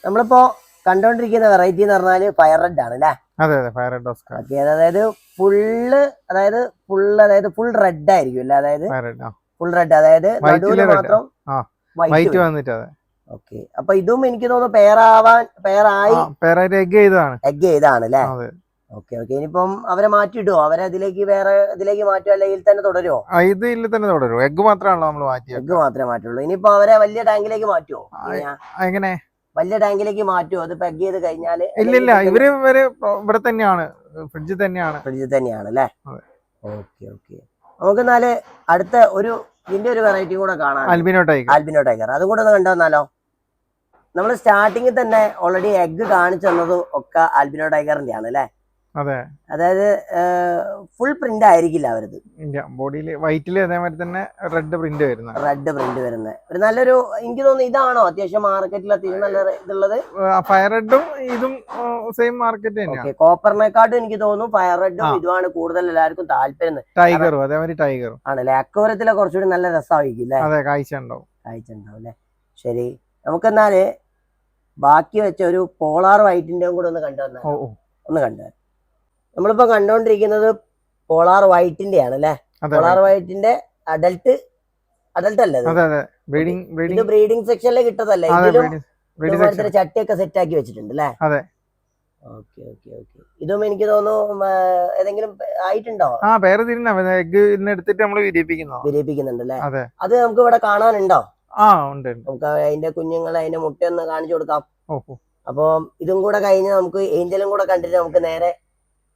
നമ്മളിപ്പോ കണ്ടോണ്ടിരിക്കുന്ന വെറൈറ്റി എന്ന് പറഞ്ഞാല് ഫയർ റെഡ് ആണ് അല്ലെ? അതെ അതെ, ഫയർ റെഡ് ഓസ്കാർ. ഓക്കെ, അതായത് ഫുൾ റെഡ് ആയിരിക്കും അല്ലെ? അതായത് ഫുൾ റെഡ്, അതായത് നടുവില് മാത്രം വൈറ്റ് വന്നിട്ട്. അതെ. ഓക്കെ, അപ്പൊ ഇതും എനിക്ക് തോന്നുന്നു പേരായി എഗ് ചെയ്താണ് അല്ലെ? Okay okay. ഇനിയിപ്പം അവരെ മാറ്റിയിടുവോ? അവരെ ഇതിലേക്ക് മാറ്റുമോ അല്ലെങ്കിൽ തന്നെ തുടരുമോ? ഇതിൽ തന്നെ തുടരും. എഗ് മാത്രമാണല്ലോ നമ്മൾ മാറ്റി. എഗ് മാത്രമേ മാറ്റുള്ളൂ. ഇനിയിപ്പോ അവരെ വലിയ ടാങ്കിലേക്ക് മാറ്റുമോ? എങ്ങനെ വലിയ ടാങ്കിലേക്ക് മാറ്റുമോ? അത് പെഗ് ചെയ്ത് കഴിഞ്ഞാല്? ഇല്ല, ഇവര് ഇവിടെ തന്നെയാണ്, ഫ്രിഡ്ജിൽ തന്നെയാണ് അല്ലേ? Okay okay. നമുക്ക് എന്നാല് അടുത്ത ഇതിന്റെ ഒരു വെറൈറ്റി കൂടെ കാണാം, ആൽബിനോ ടൈഗർ. അതും കൂടെ ഒന്ന് കണ്ടുവന്നാലോ? നമ്മൾ സ്റ്റാർട്ടിങ്ങിൽ തന്നെ ഓൾറെഡി എഗ് കാണിച്ചു തന്നത് ഒക്കെ ആൽബിനോ ടൈഗറിന്റെ ആണ് അല്ലെ? അതെ. അതായത് ഫുൾ പ്രിന്റ് ആയിരിക്കില്ല അവരത്. ബോഡിയില് വൈറ്റില് അതേമാതിരി തന്നെ റെഡ് പ്രിന്റ് വരുന്ന ഒരു നല്ലൊരു, എനിക്ക് തോന്നുന്നു ഇതാണോ അത്യാവശ്യം മാർക്കറ്റിൽ അത്യാവശ്യം നല്ല ഇതുള്ളത്? ഫയർ റെഡും ഇതും സെയിം മാർക്കറ്റ് തന്നെയാണ്. കോപ്പറിനെക്കാട്ടും എനിക്ക് തോന്നുന്നു ഫയർ റെഡും ഇതുമാണ് കൂടുതൽ എല്ലാവർക്കും താല്പര്യം. ടൈഗറും അതേമാതിരി ടൈഗറും ആണല്ലേ? അക്വരത്തിലെ കുറച്ചുകൂടി നല്ല രസമായിരിക്കും അല്ലേ? കാഴ്ച ഉണ്ടാവും അല്ലേ? ശരി, നമുക്കെന്നാല് ബാക്കി വെച്ച ഒരു പോളാർ വൈറ്റിന്റെ കൂടെ ഒന്ന് കണ്ടുവന്നാൽ. നമ്മളിപ്പോ കണ്ടോണ്ടിരിക്കുന്നത് പോളാർ വൈറ്റിന്റെ ആണ് അല്ലെ? പോളാർ വൈറ്റിന്റെ അഡൽട്ട് അല്ലേ? ഇത് ബ്രീഡിംഗ് സെക്ഷനിലേക്ക് ഇട്ടതല്ലേ? ഇതിലും ചട്ടിയൊക്കെ സെറ്റ് ആക്കി വെച്ചിട്ടുണ്ട് അല്ലേ? Okay okay okay. ഇതും എനിക്ക് തോന്നുന്നു ഏതെങ്കിലും ആയിട്ടുണ്ടോ? വിരിയിപ്പിക്കുന്നുണ്ട് അല്ലേ? അത് നമുക്ക് ഇവിടെ കാണാനുണ്ടോ? നമുക്ക് അതിന്റെ കുഞ്ഞുങ്ങളെ അതിന്റെ മുട്ടയൊന്ന് കാണിച്ചു കൊടുക്കാം. അപ്പൊ ഇതും കൂടെ കഴിഞ്ഞ് നമുക്ക് ഏഞ്ചലും കൂടെ കണ്ടിട്ട് നമുക്ക് നേരെ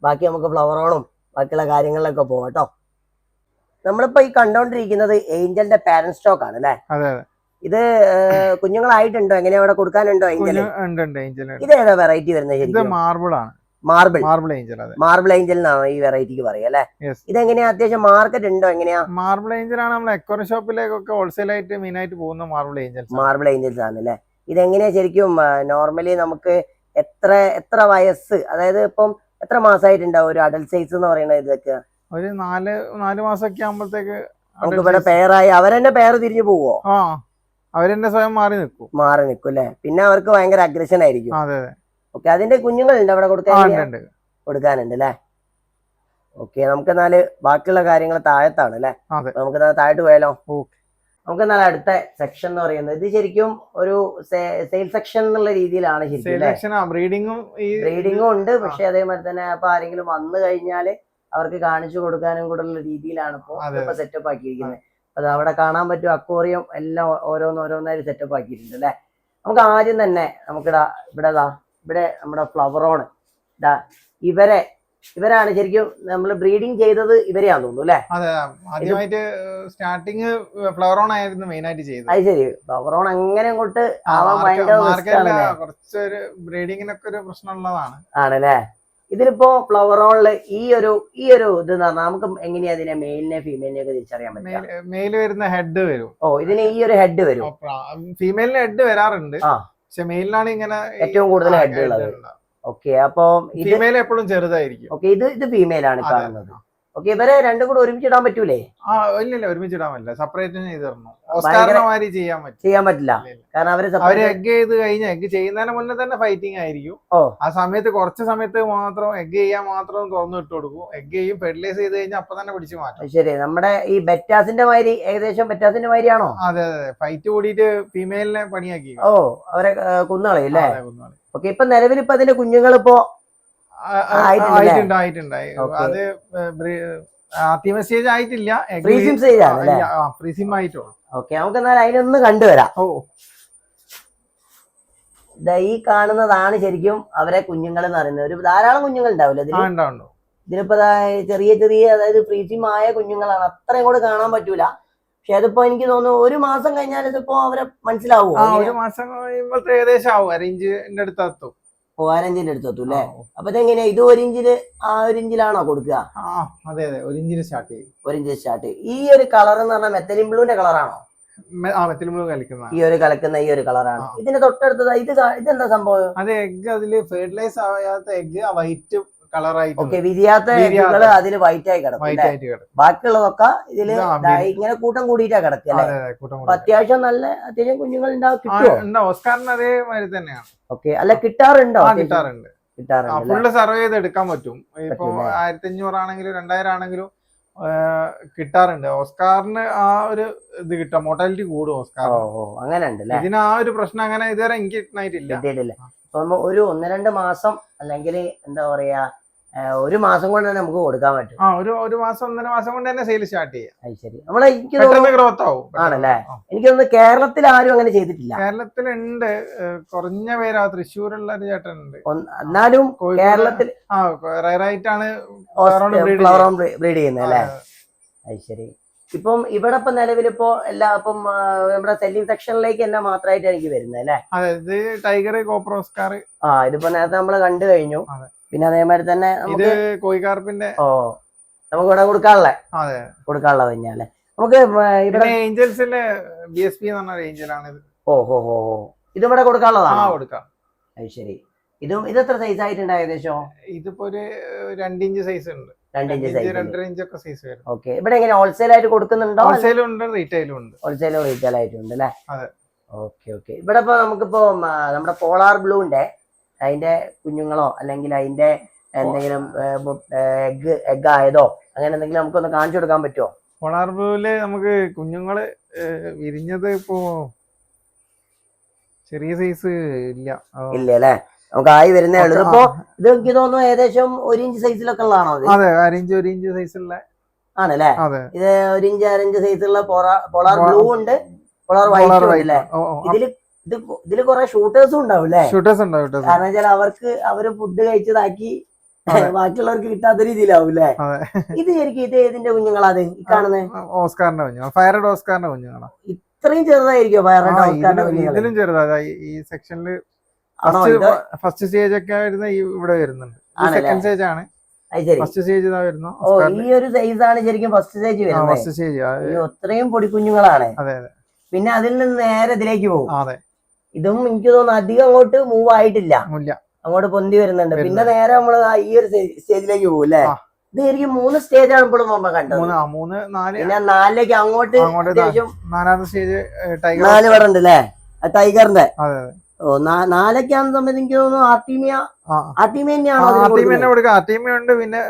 ബാക്കി നമുക്ക് ഫ്ലവറോണും ബാക്കിയുള്ള കാര്യങ്ങളിലൊക്കെ പോകാം കേട്ടോ. നമ്മളിപ്പോ ഈ കണ്ടോണ്ടിരിക്കുന്നത് ഏഞ്ചലിന്റെ പാരന്റ് സ്റ്റോക്ക് ആണ് അല്ലെ? ഇത് കുഞ്ഞുങ്ങളായിട്ടുണ്ടോ? എങ്ങനെയാ അവിടെ കൊടുക്കാനുണ്ടോ? ഇത് ഏതാ വെറൈറ്റി വരുന്നത്? മാർബിൾ ഏഞ്ചൽ എന്നാണോ ഈ വെറൈറ്റിക്ക് പറയാ അല്ലെ? ഇതെങ്ങനെയാ, അത്യാവശ്യം മാർക്കറ്റ് ഉണ്ടോ? എങ്ങനെയാ? മാർബിൾ ഏഞ്ചൽ ആണ് നമ്മൾ അക്വേറിയം ഷോപ്പിലേക്കൊക്കെ ഹോൾസെയിൽ ആയിട്ട് മെയിൻ ആയിട്ട് പോകുന്ന മാർബിൾ ഏഞ്ചൽസ് ആണ് അല്ലെ? ഇതെങ്ങനെയാ ശരിക്കും നോർമലി നമുക്ക് എത്ര വയസ്സ്, അതായത് ഇപ്പം എത്ര മാസമായിട്ടുണ്ടാവും ഒരു അഡൽട്ട് സൈസ് എന്ന് പറയുന്നത്? ഇതൊക്കെ ഒരു 4 മാസമൊക്കെ ആകുമ്പോഴത്തേക്ക് നമുക്ക് ഇവിടെ പേരായി അവരെന്നെ പേര് തിരിഞ്ഞു പോവോ? അവരെന്നെ സ്വയം മാറി നിൽക്കും അല്ലെ? പിന്നെ അവർക്ക് ഭയങ്കര അഗ്രഷൻ ആയിരിക്കും. ഓക്കെ, അതിന്റെ കുഞ്ഞുങ്ങളുണ്ട് അവിടെ കൊടുക്കാനുണ്ട് അല്ലെ? ഓക്കെ, നമുക്ക് എന്നാല് ബാക്കിയുള്ള കാര്യങ്ങൾ താഴത്താണ് അല്ലെ? നമുക്ക് താഴോട്ട് പോയാലോ? നമുക്ക് എന്നാൽ അടുത്ത സെക്ഷൻ എന്ന് പറയുന്നത് ഇത് ശരിക്കും ഒരു സെയിൽ സെക്ഷൻ എന്നുള്ള രീതിയിലാണ് ശരിക്കും. ബ്രീഡിങ്ങും ഉണ്ട്, പക്ഷെ അതേമാതിരി തന്നെ അപ്പൊ ആരെങ്കിലും വന്നു കഴിഞ്ഞാല് അവർക്ക് കാണിച്ചു കൊടുക്കാനും കൂടെ ഉള്ള രീതിയിലാണ് ഇപ്പൊ സെറ്റപ്പ് ആക്കിയിരിക്കുന്നത്. അത് അവിടെ കാണാൻ പറ്റും, അക്വേറിയം എല്ലാം ഓരോന്നായിട്ട് സെറ്റപ്പ് ആക്കിയിട്ടുണ്ട് അല്ലെ? നമുക്ക് ആദ്യം തന്നെ ഇവിടെ നമ്മുടെ ഫ്ലവറോണ് ഇവരാണ് ശരിക്കും നമ്മൾ ബ്രീഡിങ് ചെയ്തത്, ഇവരെയാന്ന് തോന്നുന്നു അല്ലെ? അതെ, ആദ്യമായിട്ട് സ്റ്റാർട്ടിങ് ഫ്ലവറോൺ ആയിരുന്നു മെയിൻ ആയിട്ട് ചെയ്തത്. അത് ശരി, ഫ്ലവറോൺ അങ്ങനെ അങ്ങോട്ട് ആവാൻ ഭയങ്കര കുറച്ചൊരു ബ്രീഡിങ്ങിനൊക്കെ ഒരു പ്രശ്നമുള്ളതാണ് ആണല്ലേ? ഇതിലിപ്പോ ഫ്ലവറോണില് ഈ ഒരു ഇത് എന്ന് പറഞ്ഞാൽ നമുക്ക് എങ്ങനെയാ ഇതിനെ മെയിലിനെ ഫീമെയിലിനെ ഒക്കെ തിരിച്ചറിയാൻ പറ്റും? മെയിൽ വരുന്ന ഹെഡ് വരും. ഇതിന് ഈ ഒരു ഹെഡ് വരും. ഫീമെയിലിന് ഹെഡ് വരാറുണ്ട്, പക്ഷെ മെയിലിനാണ് ഇങ്ങനെ ഏറ്റവും കൂടുതൽ ഹെഡ് ഉള്ളത്. ഓക്കെ, അപ്പൊ ഫീമെയിൽ എപ്പോഴും ചെറുതായിരിക്കും. ഓക്കെ, ഇത് ഫീമെയിൽ ആണ് കാണുന്നത്. ഓക്കെ, ഇവരെ രണ്ടും കൂടെ ഒരുമിച്ച് ഇടാൻ പറ്റൂലേ? ഇല്ല, ഒരുമിച്ച് ഇടാൻ പറ്റില്ല, സെപ്പറേറ്റ് ചെയ്യാൻ പറ്റില്ല. കാരണം അവര് എഗ് ചെയ്ത് കഴിഞ്ഞ എഗ് ചെയ്യുന്നതിന് മുന്നേ തന്നെ ഫൈറ്റിംഗ് ആയിരിക്കും. ആ സമയത്ത് കുറച്ച് സമയത്ത് മാത്രം എഗ് ചെയ്യാൻ മാത്രം തുറന്നു ഇട്ട് കൊടുക്കും. എഗ് ചെയ്യും, ഫെർട്ടിലൈസ് ചെയ്ത് കഴിഞ്ഞാൽ അപ്പൊ തന്നെ പിടിച്ച് മാറ്റും. ശരി, നമ്മുടെ ഈ ബെറ്റാസിന്റെ മാതിരി ഏകദേശം ബെറ്റാസിന്റെ മാതിരിയാണോ? അതെ, ഫൈറ്റ് കൂടിയിട്ട് ഫീമെയിലിനെ പണിയാക്കി അവരെ കുന്നുകളയും അല്ലേ? ഓക്കെ, ഇപ്പൊ നിലവിൽ ഇപ്പൊ അതിന്റെ കുഞ്ഞുങ്ങളിപ്പോ ആയിട്ടുണ്ടായി. അത് ആദ്യമേ സ്റ്റേജ് ആയിട്ടില്ല, ഫ്രീസിംഗ് സ്റ്റേജ് ആണ്. ഫ്രീസിംഗ് ആയിട്ടുള്ളൂ. ഓക്കെ, നമുക്ക് എന്നാൽ അതിനൊന്ന് കണ്ടുവരാം. ഈ കാണുന്നതാണ് ശരിക്കും അവരെ കുഞ്ഞുങ്ങൾ എന്ന് പറയുന്നത്. ഒരു ധാരാളം കുഞ്ഞുങ്ങൾ ഉണ്ടാവില്ല ഇതിനിപ്പോ ചെറിയ അതായത് ഫ്രീസിംഗ് ആയ കുഞ്ഞുങ്ങളാണ്. അത്രയും കൂടെ കാണാൻ പറ്റൂല. പക്ഷെ അതിപ്പോ എനിക്ക് തോന്നുന്നു 1 മാസം കഴിഞ്ഞാൽ ഇതിപ്പോ അവരെ മനസ്സിലാവുമോ? 1 മാസം കഴിയുമ്പോഴത്തെ ഏകദേശം ആവും, അറേഞ്ചിന്റെ അടുത്തെത്തും. 15-ന്റെ അടുത്തെത്തും അല്ലേ? അപ്പൊ ഇതെങ്ങനെയാ, ഇത് 1 ഇഞ്ചില് ആ 1 ഇഞ്ചിലാണോ കൊടുക്കുക? അതെ 1 ഇഞ്ചിന് സ്റ്റാർട്ട് ചെയ്യും. 1 ഇഞ്ച് സ്റ്റാർട്ട്. ഈ ഒരു കളർ എന്ന് പറഞ്ഞാൽ മെത്തലിൻ ബ്ലൂന്റെ കളറാണോ? മെത്തിൽ ബ്ലൂ കളിക്കുന്ന ഈ ഒരു കലക്കുന്ന ഈ ഒരു കളറാണ്. ഇതിന്റെ തൊട്ടടുത്തത് ഇതെന്താ സംഭവം? അത് എഗ്, അതില് ഫെർട്ടിലൈസ് ആവാത്ത എഗ് വൈറ്റ് കളറായിട്ട്. ഓക്കെ, വിരിയാത്ത എഗ്ഗുകള് അതില് വൈറ്റ് ആയി കിടക്കും. ബാക്കിയുള്ളതൊക്കെ ഇതില് ഇങ്ങനെ കൂട്ടം കൂടിയിട്ടാ കിടക്കുക അല്ലെ? അത്യാവശ്യം കുഞ്ഞുങ്ങൾ കിട്ടുമോ? ഓസ്കാറിന് അതേമാതിരി തന്നെയാണ്. ഓക്കെ, അല്ല കിട്ടാറുണ്ടോ? കിട്ടാറുണ്ട്. ഫുള്ള് സർവ് ചെയ്ത് എടുക്കാൻ പറ്റും. ഇപ്പൊ 1500 ആണെങ്കിലും 2000 ആണെങ്കിലും കിട്ടാറുണ്ട്. ഓസ്കാറിന് ആ ഒരു ഇത് കിട്ടാം, മോർട്ടാലിറ്റി കൂടും ഓസ്കാർ. അങ്ങനെ ഉണ്ട്. ഇതിന് ആ ഒരു പ്രശ്നം അങ്ങനെ ഇതുവരെ എനിക്ക് കിട്ടിയിട്ടില്ല. അപ്പൊ ഒരു 1-2 മാസം അല്ലെങ്കിൽ എന്താ പറയാ 1 മാസം കൊണ്ട് തന്നെ നമുക്ക് കൊടുക്കാൻ പറ്റും. ഒരു മാസം 1.5 മാസം കൊണ്ട് തന്നെ സെയിൽ സ്റ്റാർട്ട് ചെയ്യാം. അത് ശരി. നമ്മളെ ഗ്രോത്ത് ആവും. ആണല്ലേ? എനിക്ക് തോന്നുന്നു കേരളത്തിൽ ആരും അങ്ങനെ ചെയ്തിട്ടില്ല. കേരളത്തിലുണ്ട്, കുറഞ്ഞ പേരാ. തൃശ്ശൂരുള്ള ഒരു ചേട്ടനുണ്ട്. എന്നാലും കേരളത്തിൽ റയറായിട്ടാണ് ബ്രീഡ് ചെയ്യുന്നത് അല്ലേ? അത് ശരി. ഇപ്പം ഇവിടെ ഇപ്പൊ നിലവിലിപ്പോ ഇപ്പം നമ്മുടെ സെല്ലിംഗ് സെക്ഷനിലേക്ക് തന്നെ മാത്രമായിട്ട് എനിക്ക് വരുന്നത് അല്ലേ? അതെ, ഇത് ടൈഗർ, കോപ്പർ, ഓസ്കാർ. ഇതിപ്പോ നേരത്തെ നമ്മള് കണ്ടു കഴിഞ്ഞു. പിന്നെ അതേമാതിരി തന്നെ ഇത് കോയിക്കാർപ്പിന്റെ നമുക്ക് ഇവിടെ കൊടുക്കാനുള്ളത് തന്നെയല്ലേ? നമുക്ക് ഇവിടെ ഏഞ്ചൽസിന്റെ BSP എന്ന് പറഞ്ഞ ഏഞ്ചലാണ് ഇത്. ഇത് ഇവിടെ കൊടുക്കാനുള്ളതാണ്. കൊടുക്കാം. അത് ശരി. ഇത് എത്ര സൈസ് ആയിട്ടുണ്ട് ഏകദേശം? ഇതിപ്പോ ഒരു 2 ഇഞ്ച് സൈസ് ഉണ്ട്. 2 ഇഞ്ച് സൈസ്, 2.5 ഇഞ്ച് ഒക്കെ സൈസ് വരും. ഓക്കെ. ഇവിടെ എങ്ങനെ ഹോൾസെയിൽ ആയിട്ട് കൊടുക്കുന്നുണ്ടോ? ഹോൾസെയിലും ഉണ്ട്, റീറ്റെയിലും ഉണ്ട്. ഹോൾസെയിലും റീറ്റെയിൽ ആയിട്ടുണ്ട് അല്ലേ? അതെ. ഓക്കെ. ഇവിടെ ഇപ്പൊ നമുക്കിപ്പോ നമ്മുടെ പോളാർ ബ്ലൂന്റെ അതിന്റെ കുഞ്ഞുങ്ങളോ അല്ലെങ്കിൽ അതിന്റെ എന്തെങ്കിലും എഗ് ആയതോ അങ്ങനെ എന്തെങ്കിലും നമുക്കൊന്ന് കാണിച്ചു കൊടുക്കാൻ പറ്റുമോ? പോളാർ ബ്ലൂവില് നമുക്ക് കുഞ്ഞുങ്ങള് വിരിഞ്ഞത് ഇപ്പോ ചെറിയ സൈസ് ഇല്ല അല്ലേ? നമുക്ക് ആയി വരുന്നേ ഉള്ളൂ. ഇപ്പൊ ഇത് എനിക്ക് തോന്നുന്നു ഏകദേശം 1 ഇഞ്ച് സൈസിലൊക്കെ ഉള്ളതാണോ? അതെ, 1 ഇഞ്ച് സൈസുള്ള ആണല്ലേ? ഇത് 1 ഇഞ്ച് 1.5 ഇഞ്ച് സൈസുള്ള പോളാർ ബ്ലൂ ഉണ്ട്, പോളാർ വൈറ്റ് ഉണ്ട് അല്ലേ? ഇതില് കുറെ ഷൂട്ടേഴ്സും ഉണ്ടാവും അല്ലേ? കാരണം വെച്ചാൽ അവര് ഫുഡ് കഴിച്ചതാക്കി ബാക്കിയുള്ളവർക്ക് കിട്ടാത്ത രീതിയിലാവും അല്ലേ? ഇത് ശരിക്കും ഇത് ഏതിന്റെ കുഞ്ഞുങ്ങളാത് ഈ കാണുന്നത്? ഓസ്കാറിന്റെ കുഞ്ഞുങ്ങൾ, ഫയർഡ് ഓസ്കാറിന്റെ കുഞ്ഞുങ്ങളാണ്. ഇത്രയും ചെറുതായിരിക്കും ഫയർഡ് ഓസ്കാറിന്റെ കുഞ്ഞുങ്ങൾ? ഇതിലും ചെറുതാ. ഈ സെക്ഷനില് ഫസ്റ്റ് സ്റ്റേജ് ഒക്കെ ഇവിടെ വരുന്നുണ്ട്. സെക്കൻഡ് സ്റ്റേജ് ആണ്. ഫസ്റ്റ് സ്റ്റേജ് വരുന്നു. ഈ ഒരു സൈസാണ് ശരിക്കും ഫസ്റ്റ് സ്റ്റേജ് വരുന്നത്. ഫസ്റ്റ് സ്റ്റേജ് അത്രയും പൊടിക്കുഞ്ഞുങ്ങളാണ്. അതെ. പിന്നെ അതിൽ നിന്ന് നേരെ ഇതിലേക്ക് പോകും. അതെ. ഇതും എനിക്ക് തോന്നുന്നു അധികം അങ്ങോട്ട് മൂവ് ആയിട്ടില്ല, അങ്ങോട്ട് പൊന്തി വരുന്നുണ്ട്. പിന്നെ നേരെ നമ്മള് ഈ ഒരു സ്റ്റേജിലേക്ക് പോകും അല്ലേ? ഇത് ശരിക്കും 3 സ്റ്റേജാണ് ഇപ്പോഴും നമ്മൾ കണ്ടത്. പിന്നെ 4ലേക്ക് അങ്ങോട്ട് 4ാമത്തെ സ്റ്റേജ് 4 ഇവിടെ ഉണ്ട് അല്ലേ? ടൈഗറിന്റെ 4ാണെന്ന സമയത്ത് എനിക്ക് തോന്നുന്നു ആർട്ടീമിയ തന്നെയാണോ? ആർട്ടീമിയ ഉണ്ട്. പിന്നെ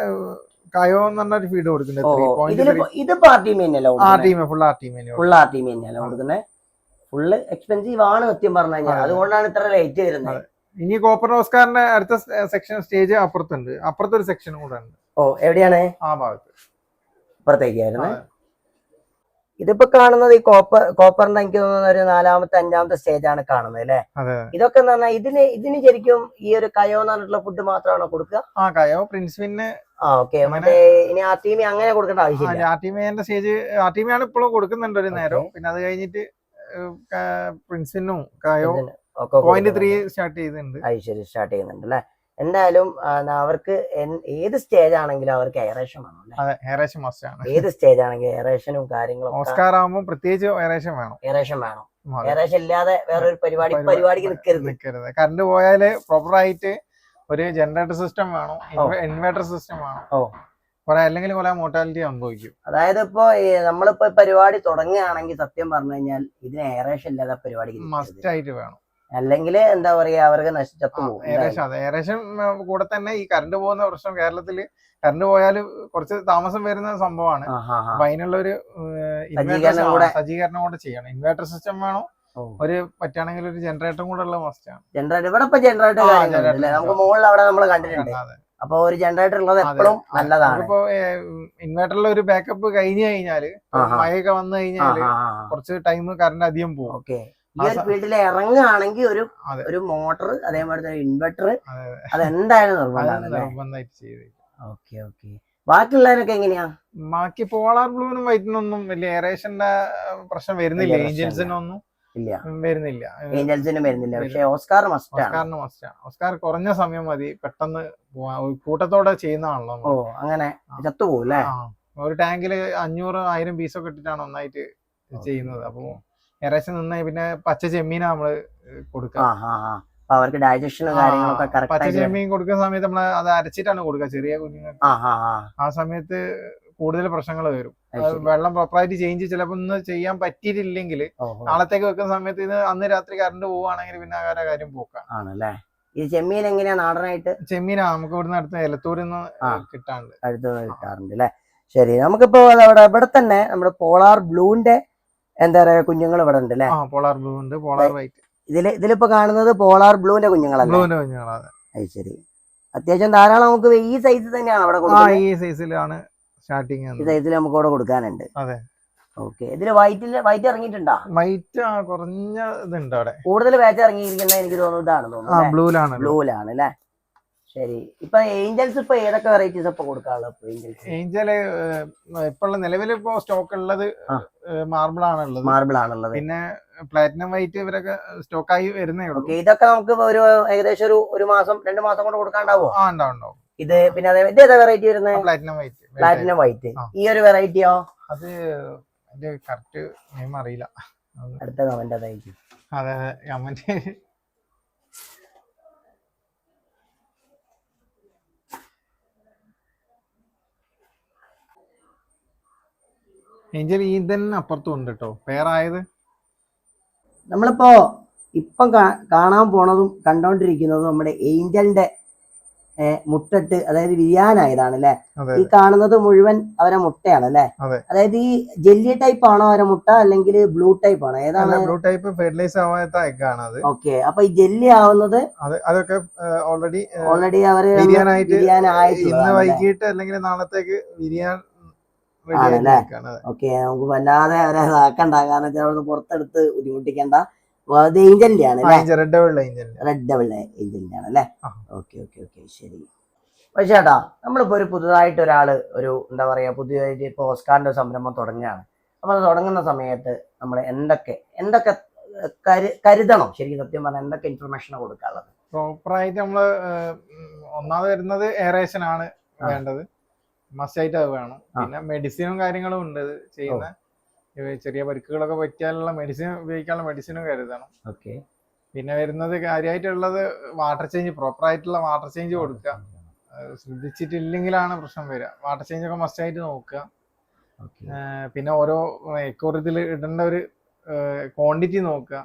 കയോ എന്ന് പറഞ്ഞ ഫീഡ് കൊടുക്കുന്നുണ്ട്. ഇതിപ്പോ ആർട്ടീമിയ തന്നെയല്ല? ഫുൾ ആർട്ടീമിയ തന്നെയല്ല കൊടുക്കുന്നത്. ഫുള്ള് എക്സ്പെൻസീവ് ആണ് സത്യം പറഞ്ഞു കഴിഞ്ഞാൽ. അതുകൊണ്ടാണ് ഇത്ര ലേറ്റ് വരുന്നത്. ഇനി കോപ്പർ ഓസ്കാറിന്റെ അടുത്ത സെക്ഷൻ സ്റ്റേജ് അപ്പുറത്തുണ്ട്. അപ്പുറത്തൊരു സെക്ഷൻ കൂടെ ഉണ്ട്. എവിടെയാണ്? ആ ഭാഗത്ത് അപ്പുറത്തേക്കായിരുന്നു. ഇതിപ്പോ കാണുന്നത് ഈ കോപ്പറിന്റെ എനിക്ക് തോന്നുന്ന ഒരു 4ാമത്തെ 5ാമത്തെ സ്റ്റേജാണ് കാണുന്നത് അല്ലേ? ഇതൊക്കെ എന്ന് പറഞ്ഞാൽ ഇതിന് ശരിക്കും ഈ ഒരു കയോ എന്ന് പറഞ്ഞിട്ടുള്ള ഫുഡ് മാത്രമാണോ കൊടുക്കുക? കയോ, പ്രിൻസ്വിന്. ഓക്കെ. മറ്റേ ഇനി ആർട്ടീമിയ അങ്ങനെ കൊടുക്കേണ്ട ആവശ്യമില്ല. ആർട്ടീമിയന്റെ സ്റ്റേജ് ആർട്ടീമിയാണ് ഇപ്പോഴും കൊടുക്കുന്നുണ്ട് ഒരു നേരം. പിന്നെ അത് കഴിഞ്ഞിട്ട് പ്രിൻസിനും കയോ 0.3 സ്റ്റാർട്ട് ചെയ്യുന്നുണ്ട്. സ്റ്റാർട്ട് ചെയ്യുന്നുണ്ട് അല്ലേ? എന്തായാലും അവർക്ക് ഏത് സ്റ്റേജ് ആണെങ്കിലും അവർക്ക് എയറേഷൻ വേണം. എയറേഷൻ മസ്റ്റ് ആണ്. ഏത് സ്റ്റേജ് ആണെങ്കിലും എയറേഷനും കാര്യങ്ങളും. ഓസ്കാർ ആകുമ്പോൾ പ്രത്യേകിച്ച് എയറേഷൻ വേണം. എയറേഷൻ ഇല്ലാതെ വേറൊരു പരിപാടിക്ക് നിൽക്കരുത്. കറണ്ട് പോയാല് പ്രോപ്പർ ആയിട്ട് ഒരു ജനറേറ്റർ സിസ്റ്റം വേണം, ഇൻവേർട്ടർ സിസ്റ്റം വേണം. അല്ലെങ്കിൽ കുറെ മോർട്ടാലിറ്റി സംഭവിക്കും. അതായത് ഇപ്പൊ നമ്മളിപ്പോ പരിപാടി തുടങ്ങുകയാണെങ്കിൽ സത്യം പറഞ്ഞു കഴിഞ്ഞാൽ ഇതിന് എയറേഷൻ ഇല്ലാതെ പരിപാടി മസ്റ്റ് ആയിട്ട് വേണം. അല്ലെങ്കിൽ എന്താ പറയാ അവർക്ക് നശിച്ചു പോകും. എയറേഷൻ കൂടെ തന്നെ ഈ കറണ്ട് പോകുന്ന പ്രശ്നം കേരളത്തില് കറണ്ട് പോയാൽ കുറച്ച് താമസം വരുന്ന സംഭവമാണ്. അപ്പൊ അതിനുള്ള ഒരു സജ്ജീകരണം കൂടെ ചെയ്യണം. ഇൻവേർട്ടർ സിസ്റ്റം വേണം. ഒരു പറ്റുകയാണെങ്കിൽ ഒരു ജനറേറ്ററും കൂടെ ഉള്ള മസ്റ്റ് ആണ്. ജനറേറ്റർ ഇവിടെ ഇപ്പൊ ജനറേറ്റർ നമുക്ക് മുകളിൽ അവിടെ നമ്മൾ കണ്ടിട്ടുണ്ട്. അപ്പൊ ഒരു ജനറേറ്റർ ഉള്ളത് എപ്പോഴും നല്ലതാണ്. ഇപ്പൊ ഇൻവേർട്ടറിൽ ഒരു ബാക്കപ്പ് കഴിഞ്ഞു കഴിഞ്ഞാല് മഴയൊക്കെ വന്നു കഴിഞ്ഞാല് കുറച്ച് ടൈം കറണ്ട് അധികം പോകും. ഈ ഒരു ഫീൽഡിൽ ഇറങ്ങുകയാണെങ്കിൽ ഒരു മോട്ടർ അതേമാതിരി ഇൻവെർട്ടർ അതെന്തായാലും നിർബന്ധമായിട്ട് ചെയ്ത്. ബാക്കിയുള്ളതിനൊക്കെ എങ്ങനെയാ? ബാക്കി പോളാർ ബ്ലൂവിനും വൈറ്റിനൊന്നും വലിയ എയറേഷന്റെ പ്രശ്നം വരുന്നില്ല. ഏഞ്ചൽസിനൊന്നും ഇല്ല, വരുന്നില്ല. ഏഞ്ചൽസിനും വരുന്നില്ല. പക്ഷെ ഓസ്കാർ മസ്റ്റ് ആണ്. ഓസ്കാറിന് മസ്റ്റാണ്. ഓസ്കാർ കുറഞ്ഞ സമയം മതി, പെട്ടെന്ന് കൂട്ടത്തോടെ ചെയ്യുന്നതാണല്ലോ. ഓ അങ്ങനെ ചത്തുപോകും അല്ലേ? ഒരു ടാങ്കില് 500-1000 പീസൊക്കെ ഇട്ടിട്ടാണ് ഒന്നായിട്ട് ചെയ്യുന്നത്. അപ്പൊ ഏകദേശം നന്നായി. പിന്നെ പച്ച ചെമ്മീനാ നമ്മള് കൊടുക്കുക. അവർക്ക് ഡൈജഷനും കാര്യങ്ങളൊക്കെ പച്ച കറക്റ്റ്. ചെമ്മീൻ കൊടുക്കുന്ന സമയത്ത് നമ്മള് അത് അരച്ചിട്ടാണ് കൊടുക്കുക ചെറിയ കുഞ്ഞുങ്ങൾക്ക്. ആ സമയത്ത് കൂടുതൽ പ്രശ്നങ്ങൾ വരും. വെള്ളം പ്രോപ്പറായിട്ട് ചേഞ്ച് ചിലപ്പോ ഒന്ന് ചെയ്യാൻ പറ്റിയിട്ടില്ലെങ്കിൽ നാളത്തേക്ക് വെക്കുന്ന സമയത്ത് ഇത് അന്ന് രാത്രി കറണ്ട് പോവുകയാണെങ്കിൽ പിന്നെ ആ കാര്യം പോക്കാം. ആണല്ലേ? ഈ ചെമ്മീൻ എങ്ങനെയാ നാടനായിട്ട്? ചെമ്മീനാ നമുക്ക് ഇവിടുന്ന് അടുത്ത് എലത്തൂരിൽ നിന്ന് കിട്ടാറുണ്ട്. കിട്ടാറുണ്ട് അല്ലേ? ശരി, നമുക്കിപ്പോ അവിടെ ഇവിടെ തന്നെ നമ്മുടെ പോളാർ ബ്ലൂവിന്റെ എന്താ പറയാ കുഞ്ഞുങ്ങൾ ഇവിടെ ഉണ്ട് അല്ലേ? പോളാർ ബ്ലൂ ഉണ്ട്, പോളാർ വൈറ്റ്. ഇതിലിപ്പോ കാണുന്നത് പോളാർ ബ്ലൂവിന്റെ കുഞ്ഞുങ്ങളല്ലേ? അത് ശരി. അത്യാവശ്യം ധാരാളം നമുക്ക് ഈ സൈസ് തന്നെയാണ് അവിടെ കൊടുക്കുന്നത്. ഈ സൈസിലാണ് സ്റ്റാർട്ടിങ്. ഈ സൈസിൽ നമുക്ക് ഇവിടെ കൊടുക്കാനുണ്ട്. അതെ. ഓക്കെ. ഇതില് വൈറ്റ് ഇറങ്ങിയിട്ടുണ്ടോ? വൈറ്റ് കുറഞ്ഞ ഇതുണ്ട് അവിടെ. കൂടുതൽ ബാച്ച് ഇറങ്ങിയിരിക്കുന്നത് എനിക്ക് തോന്നുന്നു ഇതാണെന്ന് തോന്നുന്നു. ബ്ലൂലാണ് അല്ലേ? ശരി. ഇപ്പൊ ഏഞ്ചൽസ് ഇപ്പൊ ഏതൊക്കെ വെറൈറ്റീസ് ഇപ്പൊ കൊടുക്കാനുള്ളത്? ഏഞ്ചല് ഇപ്പൊ നിലവിൽ ഇപ്പൊ സ്റ്റോക്ക് ഉള്ളത് മാർബിൾ ആണുള്ളത്. പിന്നെ പ്ലാറ്റിനം വൈറ്റ് ഇവരൊക്കെ സ്റ്റോക്കായി വരുന്നേ ഉള്ളൂ. ഇതൊക്കെ നമുക്ക് ഒരു ഏകദേശം ഒരു മാസം 2 മാസം കൊണ്ട് കൊടുക്കാണ്ടാവോ? ഉണ്ടാവും. ഇത് പിന്നെ ഇത് ഏതാ വെറൈറ്റി വരുന്നത്? Platinum white. ഈ ഒരു വെറൈറ്റിയോ? അത് കറക്റ്റ് നെയിം അറിയില്ല. അടുത്ത കമന്റ് അതായിരിക്കും. അതെ, കമന്റ്. ഏഞ്ചൽ ഈ തന്നെ അപ്പുറത്തും ഉണ്ട് കേട്ടോ, പേരായത്. നമ്മളിപ്പോ ഇപ്പം കാണാൻ പോണതും കണ്ടോണ്ടിരിക്കുന്നതും നമ്മുടെ ഏഞ്ചലിന്റെ മുട്ടിട്ട്, അതായത് വിരിയാനായതാണ് അല്ലെ? ഈ കാണുന്നത് മുഴുവൻ അവരെ മുട്ടയാണ് അല്ലെ? അതായത് ഈ ജെല്ലി ടൈപ്പ് ആണോ അവരെ മുട്ട, അല്ലെങ്കിൽ ബ്ലൂ ടൈപ്പ് ആണോ? ഏതാണ്? ബ്ലൂ ടൈപ്പ് ഫെർട്ടിലൈസ് ആവാത്ത എഗ് ആണ് അത്. ഓക്കെ. അപ്പൊ ഈ ജെല്ലി ആവുന്നത് അതൊക്കെ ഓൾറെഡി അവര് ഇന്ന് വൈകിട്ട് അല്ലെങ്കിൽ നാളത്തേക്ക് വിരിയാൻ ആണല്ലേ? ഓക്കെ. നമുക്ക് വല്ലാതെ അവരെ ഇതാക്കണ്ട, കാരണം വെച്ചാൽ അവിടെ പുറത്തെടുത്ത് ബുദ്ധിമുട്ടിക്കണ്ട. ഏഞ്ചലിന്റെ ആണ് റെഡ് ഡബിൾ ഏഞ്ചലിന്റെ ആണ് അല്ലേ? ഓക്കെ. ശരി. പക്ഷേ ചേട്ടാ, നമ്മളിപ്പോ പുതുതായിട്ട് ഒരാള് എന്താ പറയാ, പുതിയതായിട്ട് ഇപ്പൊ ഓസ്കാറിന്റെ സംരംഭം തുടങ്ങുകയാണ്. അപ്പൊ അത് തുടങ്ങുന്ന സമയത്ത് നമ്മൾ എന്തൊക്കെ കരുതണം? ശരിക്കും സത്യം പറഞ്ഞാൽ എന്തൊക്കെ ഇൻഫർമേഷൻ കൊടുക്കാനുള്ളത്? പ്രോപ്പറായിട്ട് നമ്മള് ഒന്നാമത് വരുന്നത് എയറേഷൻ ആണ് വേണ്ടത്, മസ്റ്റായിട്ട് അത് വേണം. പിന്നെ മെഡിസിനും കാര്യങ്ങളും ഉണ്ട് ചെയ്യുന്ന. ചെറിയ പരിക്കുകളൊക്കെ പറ്റിയാലുള്ള മെഡിസിൻ ഉപയോഗിക്കാനുള്ള മെഡിസിനും കരുതണം. ഓക്കെ. പിന്നെ വരുന്നത് കാര്യമായിട്ടുള്ളത് വാട്ടർ ചേഞ്ച്, പ്രോപ്പർ ആയിട്ടുള്ള വാട്ടർ ചേഞ്ച് കൊടുക്കുക. ശ്രദ്ധിച്ചിട്ടില്ലെങ്കിലാണ് പ്രശ്നം വരിക. വാട്ടർ ചേഞ്ച് ഒക്കെ മസ്റ്റായിട്ട് നോക്കുക. പിന്നെ ഓരോ എക്കോറിയത്തിൽ ഇടേണ്ട ഒരു ക്വാണ്ടിറ്റി നോക്കുക.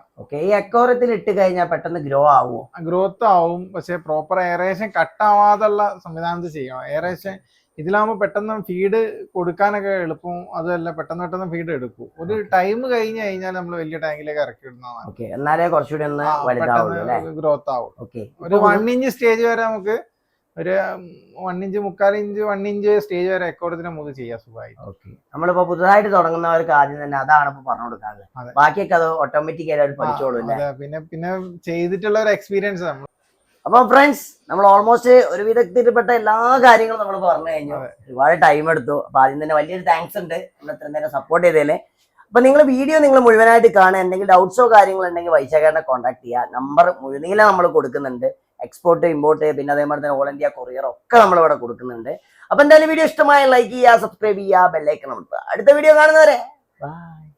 ഈ എക്കോറിയത്തിൽ ഇട്ട് കഴിഞ്ഞാൽ പെട്ടെന്ന് ഗ്രോത്ത് ആവും. പക്ഷെ പ്രോപ്പർ എയറേഷൻ കട്ടാവാതുള്ള സംവിധാനത്തിൽ ചെയ്യണം. എയറേഷൻ ഇതിലാകുമ്പോൾ പെട്ടെന്ന് ഫീഡ് കൊടുക്കാനൊക്കെ എളുപ്പവും, അതല്ല പെട്ടെന്ന് ഫീഡ് എടുക്കും. ഒരു ടൈം കഴിഞ്ഞ് കഴിഞ്ഞാൽ നമ്മൾ വലിയ ടാങ്കിലേക്ക് ഇറക്കി ഇടുന്നതാണ്. എന്നാലേ കുറച്ചുകൂടി ഗ്രോത്ത് ആവും. ഒരു 1 ഇഞ്ച് സ്റ്റേജ് വരെ നമുക്ക്, ഒരു 1 ഇഞ്ച് 3/4 ഇഞ്ച് 1 ഇഞ്ച് സ്റ്റേജ് വരെ എക്കോറത്തിന് നമുക്ക് ചെയ്യാം സുഖമായി. നമ്മളിപ്പോ പുതുതായിട്ട് തുടങ്ങുന്നവർക്ക് ആദ്യം തന്നെ അതാണ് ഇപ്പൊ പറഞ്ഞു കൊടുക്കാറ്. ബാക്കിയൊക്കെ അത് ഓട്ടോമാറ്റിക്കായിട്ട് പഠിച്ചോളൂ. പിന്നെ ചെയ്തിട്ടുള്ള ഒരു എക്സ്പീരിയൻസ് നമ്മൾ. അപ്പൊ ഫ്രണ്ട്സ്, നമ്മൾ ഓൾമോസ്റ്റ് ഒരു വിദഗ്ധയിൽപ്പെട്ട എല്ലാ കാര്യങ്ങളും നമ്മൾ പറഞ്ഞു കഴിഞ്ഞു. ഒരുപാട് ടൈം എടുത്തു. അപ്പൊ ആദ്യം തന്നെ വലിയൊരു താങ്ക്സ് ഉണ്ട് നമ്മൾ ഇത്രയും നേരം സപ്പോർട്ട് ചെയ്തേലേ. അപ്പൊ നിങ്ങൾ വീഡിയോ മുഴുവനായിട്ട് കാണുക. എന്തെങ്കിലും ഡൗട്ട്സോ കാര്യങ്ങളോ ഉണ്ടെങ്കിൽ വൈശാഖേട്ടനെ കോൺടാക്ട് ചെയ്യുക. നമ്പർ മുഴുവൻ നമ്മൾ കൊടുക്കുന്നുണ്ട്. എക്സ്പോർട്ട്, ഇമ്പോർട്ട്, പിന്നെ അതേപോലെ തന്നെ ഓൾ ഇന്ത്യ കൊറിയർ ഒക്കെ നമ്മൾ ഇവിടെ കൊടുക്കുന്നുണ്ട്. അപ്പൊ എന്തായാലും വീഡിയോ ഇഷ്ടമായ ലൈക്ക് ചെയ്യുക, സബ്സ്ക്രൈബ് ചെയ്യുക, ബെല്ലൈക്കൺ അമർത്തുക. അടുത്ത വീഡിയോ കാണുന്നവരെ ബൈ.